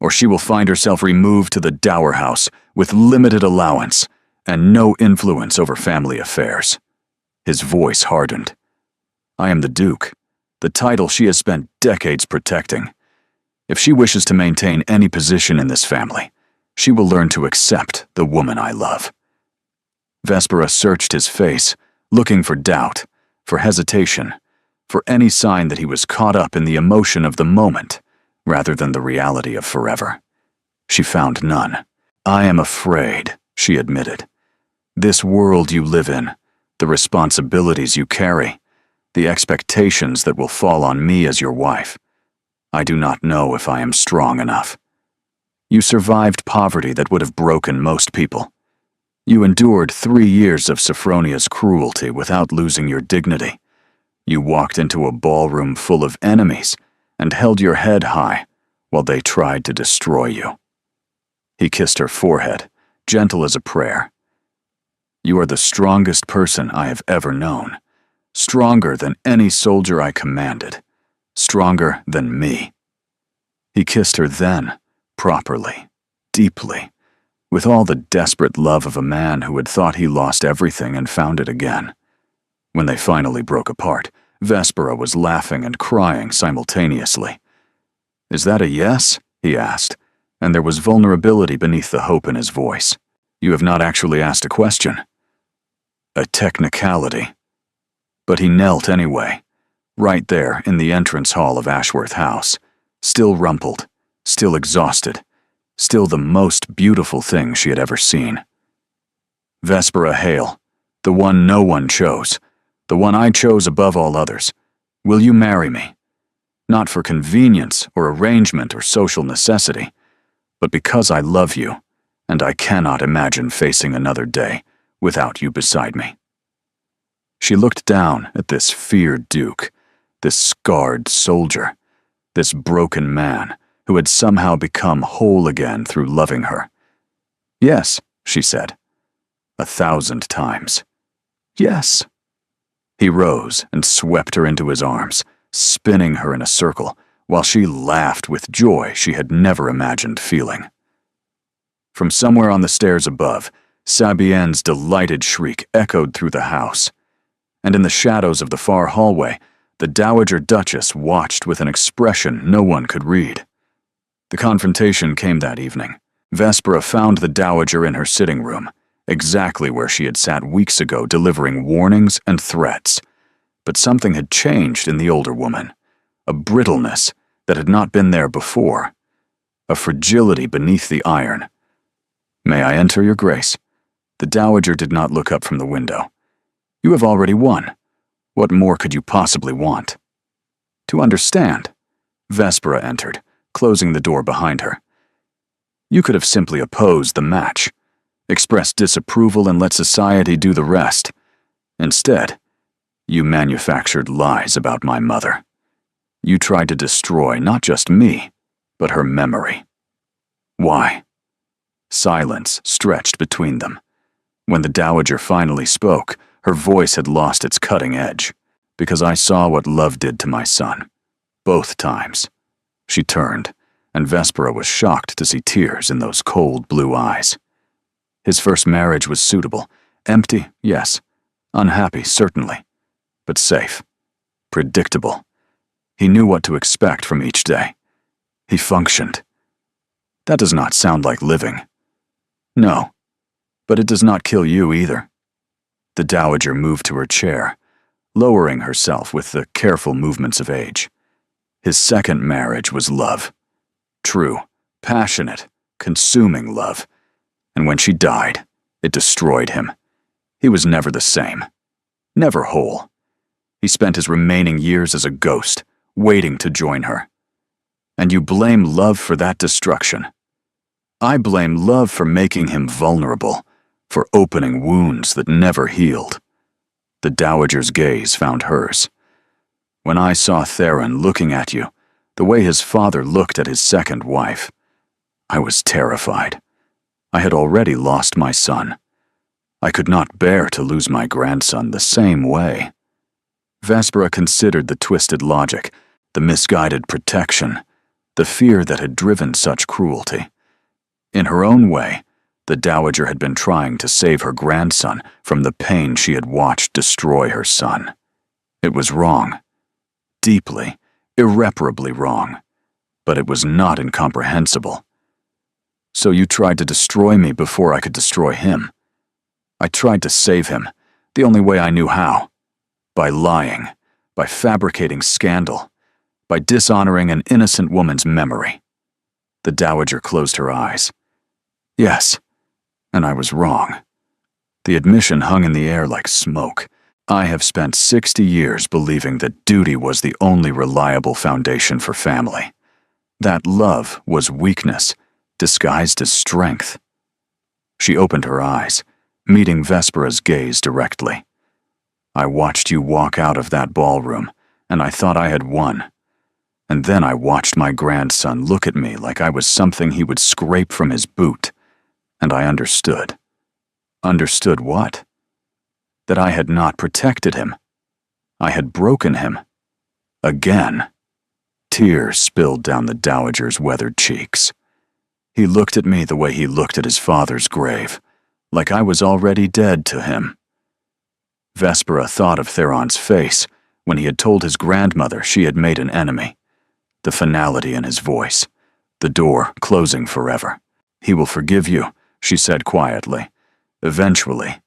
or she will find herself removed to the dower house with limited allowance and no influence over family affairs. His voice hardened. I am the Duke, the title she has spent decades protecting. If she wishes to maintain any position in this family, she will learn to accept the woman I love. Vespera searched his face, looking for doubt, for hesitation, for any sign that he was caught up in the emotion of the moment, rather than the reality of forever. She found none. I am afraid, she admitted. This world you live in, the responsibilities you carry, the expectations that will fall on me as your wife. I do not know if I am strong enough. You survived poverty that would have broken most people. You endured 3 years of Sophronia's cruelty without losing your dignity. You walked into a ballroom full of enemies and held your head high while they tried to destroy you. He kissed her forehead, gentle as a prayer. You are the strongest person I have ever known, stronger than any soldier I commanded, stronger than me. He kissed her then, properly, deeply, with all the desperate love of a man who had thought he lost everything and found it again. When they finally broke apart, Vespera was laughing and crying simultaneously. Is that a yes? He asked, and there was vulnerability beneath the hope in his voice. You have not actually asked a question. A technicality. But he knelt anyway, right there in the entrance hall of Ashworth House, still rumpled, still exhausted, still the most beautiful thing she had ever seen. Vespera Hale, the one no one chose, the one I chose above all others, will you marry me? Not for convenience or arrangement or social necessity, but because I love you, and I cannot imagine facing another day without you beside me. She looked down at this feared duke, this scarred soldier, this broken man who had somehow become whole again through loving her. Yes, she said, 1,000 times. Yes. He rose and swept her into his arms, spinning her in a circle, while she laughed with joy she had never imagined feeling. From somewhere on the stairs above, Sabienne's delighted shriek echoed through the house, and in the shadows of the far hallway, the Dowager Duchess watched with an expression no one could read. The confrontation came that evening. Vespera found the Dowager in her sitting room, exactly where she had sat weeks ago delivering warnings and threats. But something had changed in the older woman, a brittleness that had not been there before, a fragility beneath the iron. May I enter, Your Grace? The Dowager did not look up from the window. You have already won. What more could you possibly want? To understand. Vespera entered, closing the door behind her. You could have simply opposed the match, expressed disapproval and let society do the rest. Instead, you manufactured lies about my mother. You tried to destroy not just me, but her memory. Why? Silence stretched between them. When the Dowager finally spoke, her voice had lost its cutting edge. Because I saw what love did to my son. Both times. She turned, and Vespera was shocked to see tears in those cold blue eyes. His first marriage was suitable. Empty, yes. Unhappy, certainly. But safe. Predictable. He knew what to expect from each day. He functioned. That does not sound like living. No. But it does not kill you either. The dowager moved to her chair, lowering herself with the careful movements of age. His second marriage was love. True, passionate, consuming love. And when she died, it destroyed him. He was never the same. Never whole. He spent his remaining years as a ghost, waiting to join her. And you blame love for that destruction. I blame love for making him vulnerable, for opening wounds that never healed. The dowager's gaze found hers. When I saw Theron looking at you, the way his father looked at his second wife, I was terrified. I had already lost my son. I could not bear to lose my grandson the same way. Vespera considered the twisted logic, the misguided protection, the fear that had driven such cruelty. In her own way, the dowager had been trying to save her grandson from the pain she had watched destroy her son. It was wrong. Deeply, irreparably wrong. But it was not incomprehensible. So you tried to destroy me before I could destroy him. I tried to save him, the only way I knew how. By lying, by fabricating scandal, by dishonoring an innocent woman's memory. The dowager closed her eyes. Yes, and I was wrong. The admission hung in the air like smoke. I have spent 60 years believing that duty was the only reliable foundation for family. That love was weakness, disguised as strength. She opened her eyes, meeting Vespera's gaze directly. I watched you walk out of that ballroom, and I thought I had won. And then I watched my grandson look at me like I was something he would scrape from his boot, and I understood. Understood what? That I had not protected him. I had broken him. Again. Tears spilled down the dowager's weathered cheeks. He looked at me the way he looked at his father's grave, like I was already dead to him. Vespera thought of Theron's face when he had told his grandmother she had made an enemy. The finality in his voice, the door closing forever. He will forgive you, she said quietly. Eventually.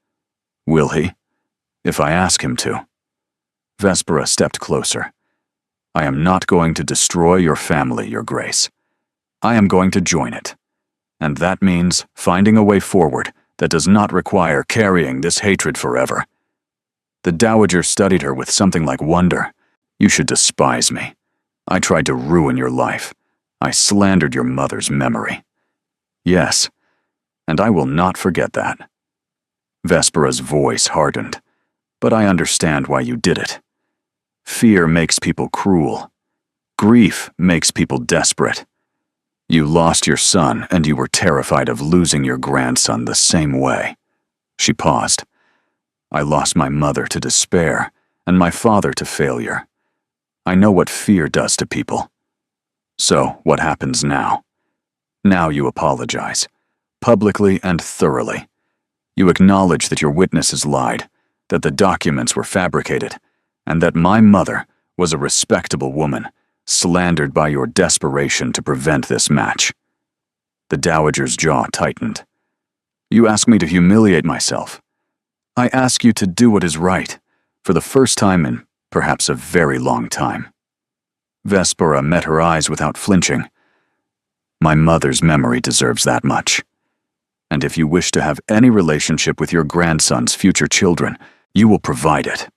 Will he? If I ask him to. Vespera stepped closer. I am not going to destroy your family, Your Grace. I am going to join it. And that means finding a way forward that does not require carrying this hatred forever. The dowager studied her with something like wonder. You should despise me. I tried to ruin your life. I slandered your mother's memory. Yes, and I will not forget that. Vespera's voice hardened. But I understand why you did it. Fear makes people cruel. Grief makes people desperate. You lost your son, and you were terrified of losing your grandson the same way. She paused. I lost my mother to despair, and my father to failure. I know what fear does to people. So, what happens now? Now you apologize, publicly and thoroughly. You acknowledge that your witnesses lied, that the documents were fabricated, and that my mother was a respectable woman, slandered by your desperation to prevent this match. The dowager's jaw tightened. You ask me to humiliate myself. I ask you to do what is right, for the first time in perhaps a very long time. Vespera met her eyes without flinching. My mother's memory deserves that much. And if you wish to have any relationship with your grandson's future children, you will provide it.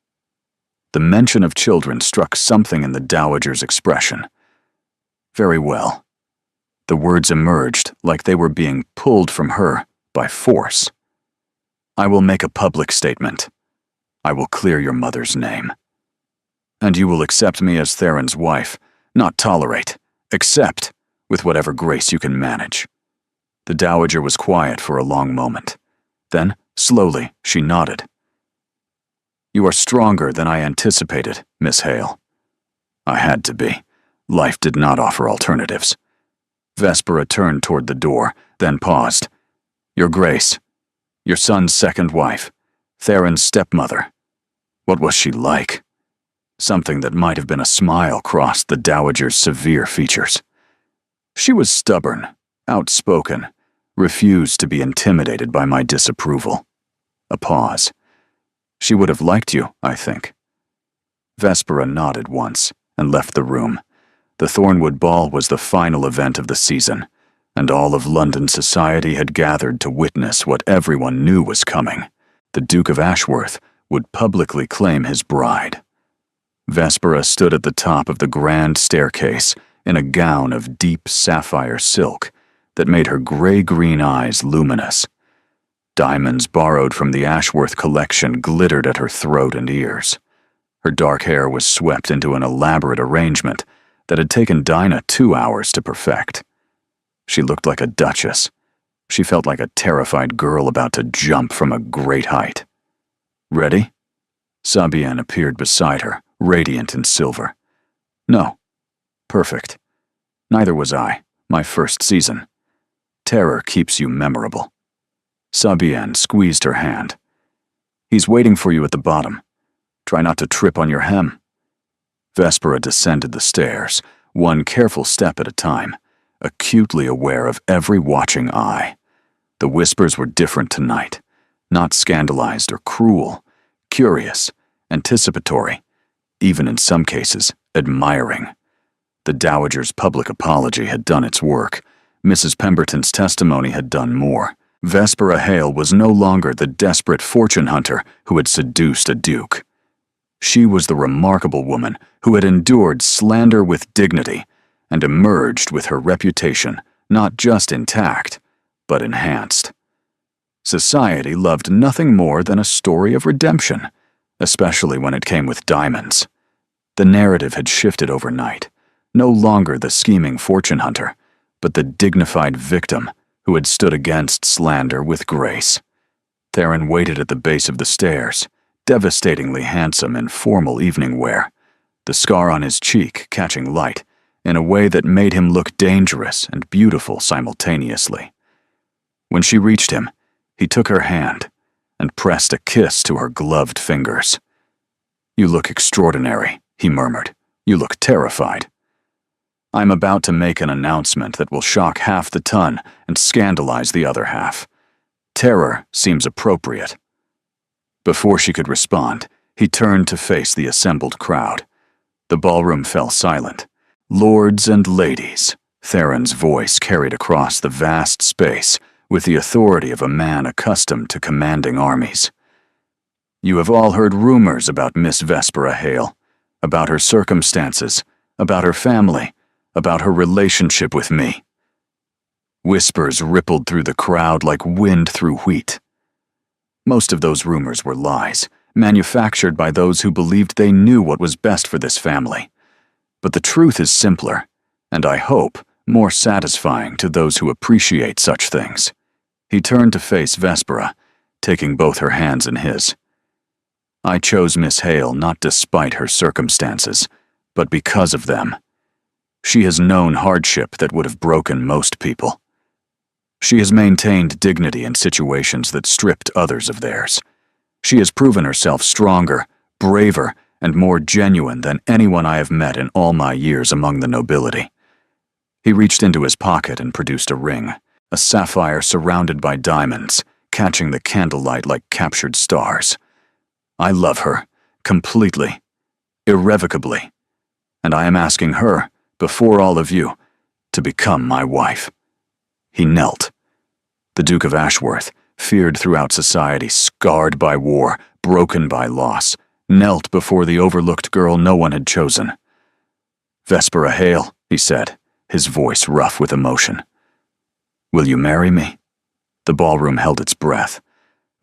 The mention of children struck something in the dowager's expression. Very well. The words emerged like they were being pulled from her by force. I will make a public statement. I will clear your mother's name. And you will accept me as Theron's wife, not tolerate, accept, with whatever grace you can manage. The dowager was quiet for a long moment. Then, slowly, she nodded. You are stronger than I anticipated, Miss Hale. I had to be. Life did not offer alternatives. Vespera turned toward the door, then paused. Your Grace, your son's second wife, Theron's stepmother. What was she like? Something that might have been a smile crossed the dowager's severe features. She was stubborn, outspoken, refused to be intimidated by my disapproval. A pause. She would have liked you, I think." Vespera nodded once and left the room. The Thornwood Ball was the final event of the season, and all of London society had gathered to witness what everyone knew was coming. The Duke of Ashworth would publicly claim his bride. Vespera stood at the top of the grand staircase in a gown of deep sapphire silk that made her gray-green eyes luminous. Diamonds borrowed from the Ashworth collection glittered at her throat and ears. Her dark hair was swept into an elaborate arrangement that had taken Dinah 2 hours to perfect. She looked like a duchess. She felt like a terrified girl about to jump from a great height. "Ready?" Sabienne appeared beside her, radiant in silver. "No." "Perfect. Neither was I, my first season. Terror keeps you memorable." Sabienne squeezed her hand. "He's waiting for you at the bottom. Try not to trip on your hem." Vespera descended the stairs, one careful step at a time, acutely aware of every watching eye. The whispers were different tonight, not scandalized or cruel, curious, anticipatory, even in some cases, admiring. The Dowager's public apology had done its work. Mrs. Pemberton's testimony had done more. Vespera Hale was no longer the desperate fortune hunter who had seduced a duke. She was the remarkable woman who had endured slander with dignity and emerged with her reputation not just intact, but enhanced. Society loved nothing more than a story of redemption, especially when it came with diamonds. The narrative had shifted overnight. No longer the scheming fortune hunter, but the dignified victim who had stood against slander with grace. Theron waited at the base of the stairs, devastatingly handsome in formal evening wear, the scar on his cheek catching light in a way that made him look dangerous and beautiful simultaneously. When she reached him, he took her hand and pressed a kiss to her gloved fingers. "You look extraordinary," he murmured. "You look terrified." "I'm about to make an announcement that will shock half the ton and scandalize the other half. Terror seems appropriate." Before she could respond, he turned to face the assembled crowd. The ballroom fell silent. "Lords and ladies," Theron's voice carried across the vast space with the authority of a man accustomed to commanding armies. "You have all heard rumors about Miss Vespera Hale, about her circumstances, about her family, about her relationship with me." Whispers rippled through the crowd like wind through wheat. Most of those rumors were lies, manufactured by those who believed they knew what was best for this family. But the truth is simpler, and I hope, more satisfying to those who appreciate such things. He turned to face Vespera, taking both her hands in his. "I chose Miss Hale not despite her circumstances, but because of them. She has known hardship that would have broken most people. She has maintained dignity in situations that stripped others of theirs. She has proven herself stronger, braver, and more genuine than anyone I have met in all my years among the nobility." He reached into his pocket and produced a ring, a sapphire surrounded by diamonds, catching the candlelight like captured stars. "I love her, completely, irrevocably, and I am asking her, before all of you, to become my wife." He knelt. The Duke of Ashworth, feared throughout society, scarred by war, broken by loss, knelt before the overlooked girl no one had chosen. "Vespera Hale," he said, his voice rough with emotion. "Will you marry me?" The ballroom held its breath.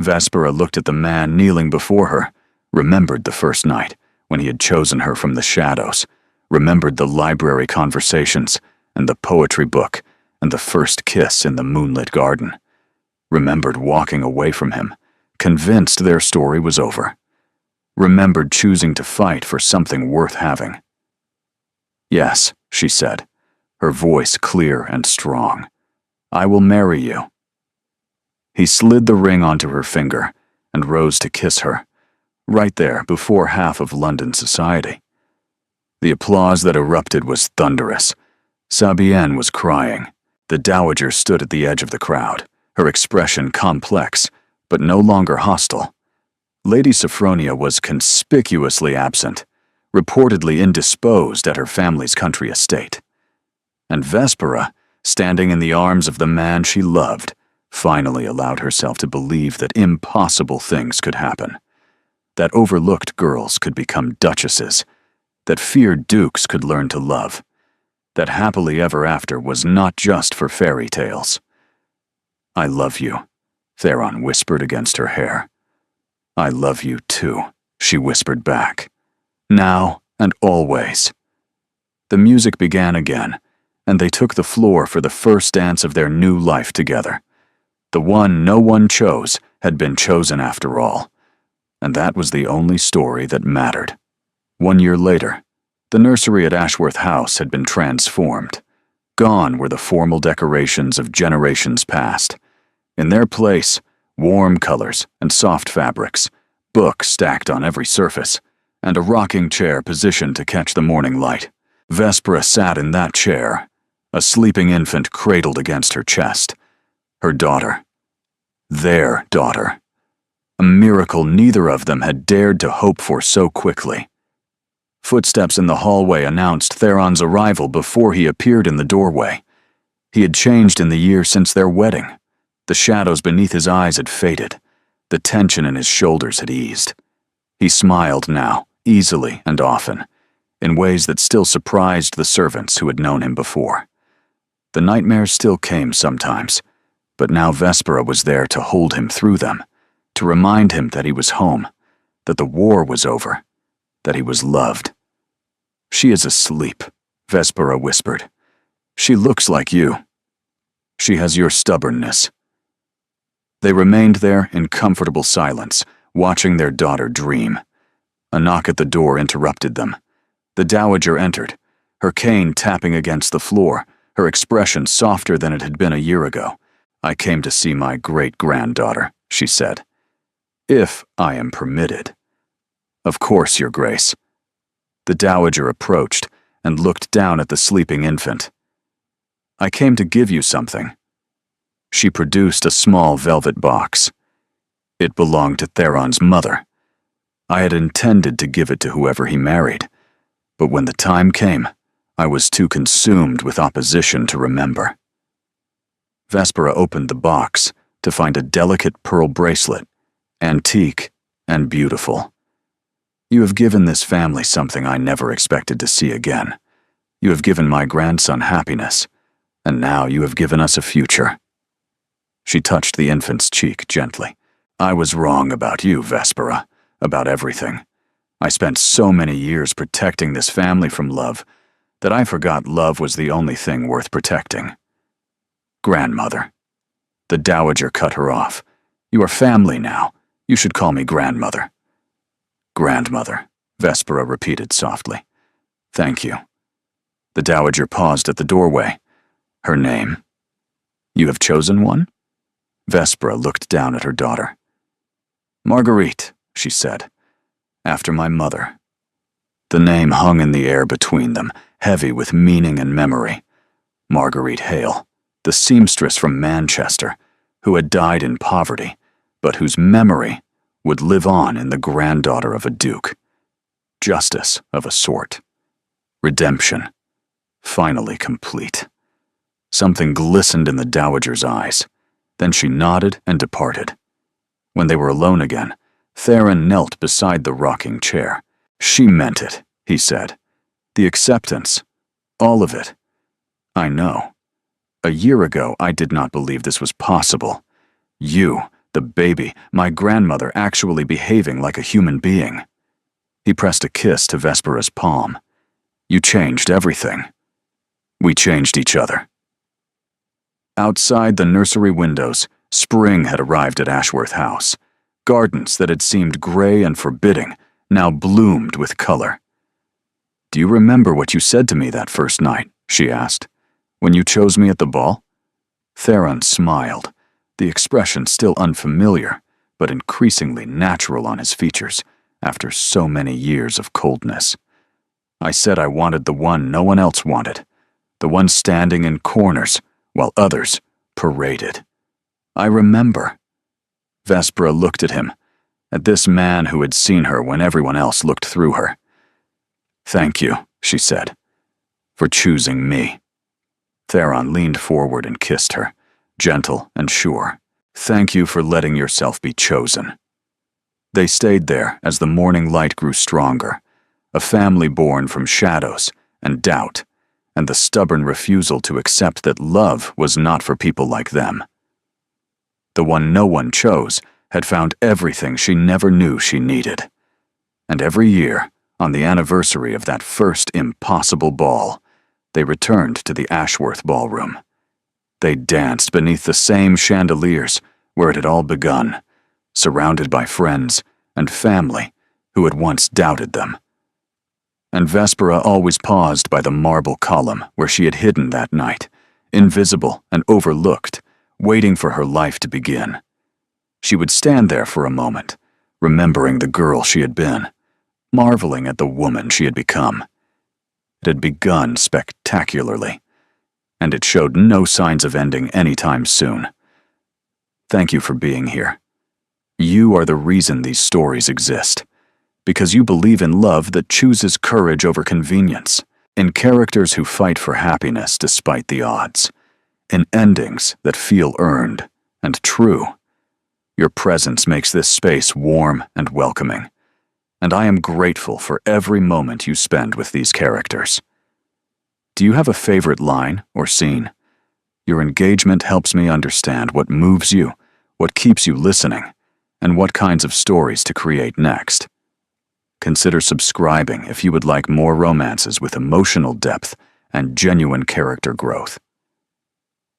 Vespera looked at the man kneeling before her, remembered the first night, when he had chosen her from the shadows, remembered the library conversations, and the poetry book, and the first kiss in the moonlit garden. Remembered walking away from him, convinced their story was over. Remembered choosing to fight for something worth having. "Yes," she said, her voice clear and strong. "I will marry you." He slid the ring onto her finger and rose to kiss her, right there before half of London society. The applause that erupted was thunderous. Sabienne was crying. The Dowager stood at the edge of the crowd, her expression complex, but no longer hostile. Lady Sophronia was conspicuously absent, reportedly indisposed at her family's country estate. And Vespera, standing in the arms of the man she loved, finally allowed herself to believe that impossible things could happen. That overlooked girls could become duchesses, that feared dukes could learn to love, that happily ever after was not just for fairy tales. "I love you," Theron whispered against her hair. "I love you too," she whispered back. "Now and always." The music began again, and they took the floor for the first dance of their new life together. The one no one chose had been chosen after all, and that was the only story that mattered. 1 year later, the nursery at Ashworth House had been transformed. Gone were the formal decorations of generations past. In their place, warm colors and soft fabrics, books stacked on every surface, and a rocking chair positioned to catch the morning light. Vespera sat in that chair, a sleeping infant cradled against her chest. Her daughter. Their daughter. A miracle neither of them had dared to hope for so quickly. Footsteps in the hallway announced Theron's arrival before he appeared in the doorway. He had changed in the year since their wedding. The shadows beneath his eyes had faded. The tension in his shoulders had eased. He smiled now, easily and often, in ways that still surprised the servants who had known him before. The nightmares still came sometimes, but now Vespera was there to hold him through them, to remind him that he was home, that the war was over, that he was loved. "She is asleep," Vespera whispered. "She looks like you. She has your stubbornness." They remained there in comfortable silence, watching their daughter dream. A knock at the door interrupted them. The dowager entered, her cane tapping against the floor, her expression softer than it had been a year ago. "I came to see my great-granddaughter," she said. "If I am permitted." "Of course, Your Grace." The dowager approached and looked down at the sleeping infant. "I came to give you something." She produced a small velvet box. It belonged to Theron's mother. I had intended to give it to whoever he married, but when the time came, I was too consumed with opposition to remember. Vespera opened the box to find a delicate pearl bracelet, antique and beautiful. "You have given this family something I never expected to see again. You have given my grandson happiness, and now you have given us a future." She touched the infant's cheek gently. "I was wrong about you, Vespera, about everything. I spent so many years protecting this family from love that I forgot love was the only thing worth protecting." "Grandmother." The dowager cut her off. "You are family now. You should call me grandmother." "Grandmother," Vespera repeated softly. "Thank you." The dowager paused at the doorway. "Her name? You have chosen one?" Vespera looked down at her daughter. "Marguerite," she said, "after my mother." The name hung in the air between them, heavy with meaning and memory. Marguerite Hale, the seamstress from Manchester, who had died in poverty, but whose memory would live on in the granddaughter of a duke. Justice of a sort. Redemption. Finally complete. Something glistened in the dowager's eyes. Then she nodded and departed. When they were alone again, Theron knelt beside the rocking chair. "She meant it," he said. "The acceptance. All of it. I know. A year ago, I did not believe this was possible. You, the baby, my grandmother actually behaving like a human being." He pressed a kiss to Vespera's palm. "You changed everything. We changed each other." Outside the nursery windows, spring had arrived at Ashworth House. Gardens that had seemed gray and forbidding now bloomed with color. "Do you remember what you said to me that first night?" she asked. "When you chose me at the ball?" Theron smiled, the expression still unfamiliar, but increasingly natural on his features after so many years of coldness. "I said I wanted the one no one else wanted, the one standing in corners while others paraded. I remember." Vespera looked at him, at this man who had seen her when everyone else looked through her. "Thank you," she said, "for choosing me." Theron leaned forward and kissed her, gentle and sure. "Thank you for letting yourself be chosen." They stayed there as the morning light grew stronger, a family born from shadows and doubt, and the stubborn refusal to accept that love was not for people like them. The one no one chose had found everything she never knew she needed. And every year, on the anniversary of that first impossible ball, they returned to the Ashworth ballroom. They danced beneath the same chandeliers where it had all begun, surrounded by friends and family who had once doubted them. And Vespera always paused by the marble column where she had hidden that night, invisible and overlooked, waiting for her life to begin. She would stand there for a moment, remembering the girl she had been, marveling at the woman she had become. It had begun spectacularly, and it showed no signs of ending anytime soon. Thank you for being here. You are the reason these stories exist, because you believe in love that chooses courage over convenience, in characters who fight for happiness despite the odds, in endings that feel earned and true. Your presence makes this space warm and welcoming, and I am grateful for every moment you spend with these characters. Do you have a favorite line or scene? Your engagement helps me understand what moves you, what keeps you listening, and what kinds of stories to create next. Consider subscribing if you would like more romances with emotional depth and genuine character growth.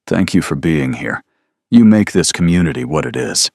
Thank you for being here. You make this community what it is.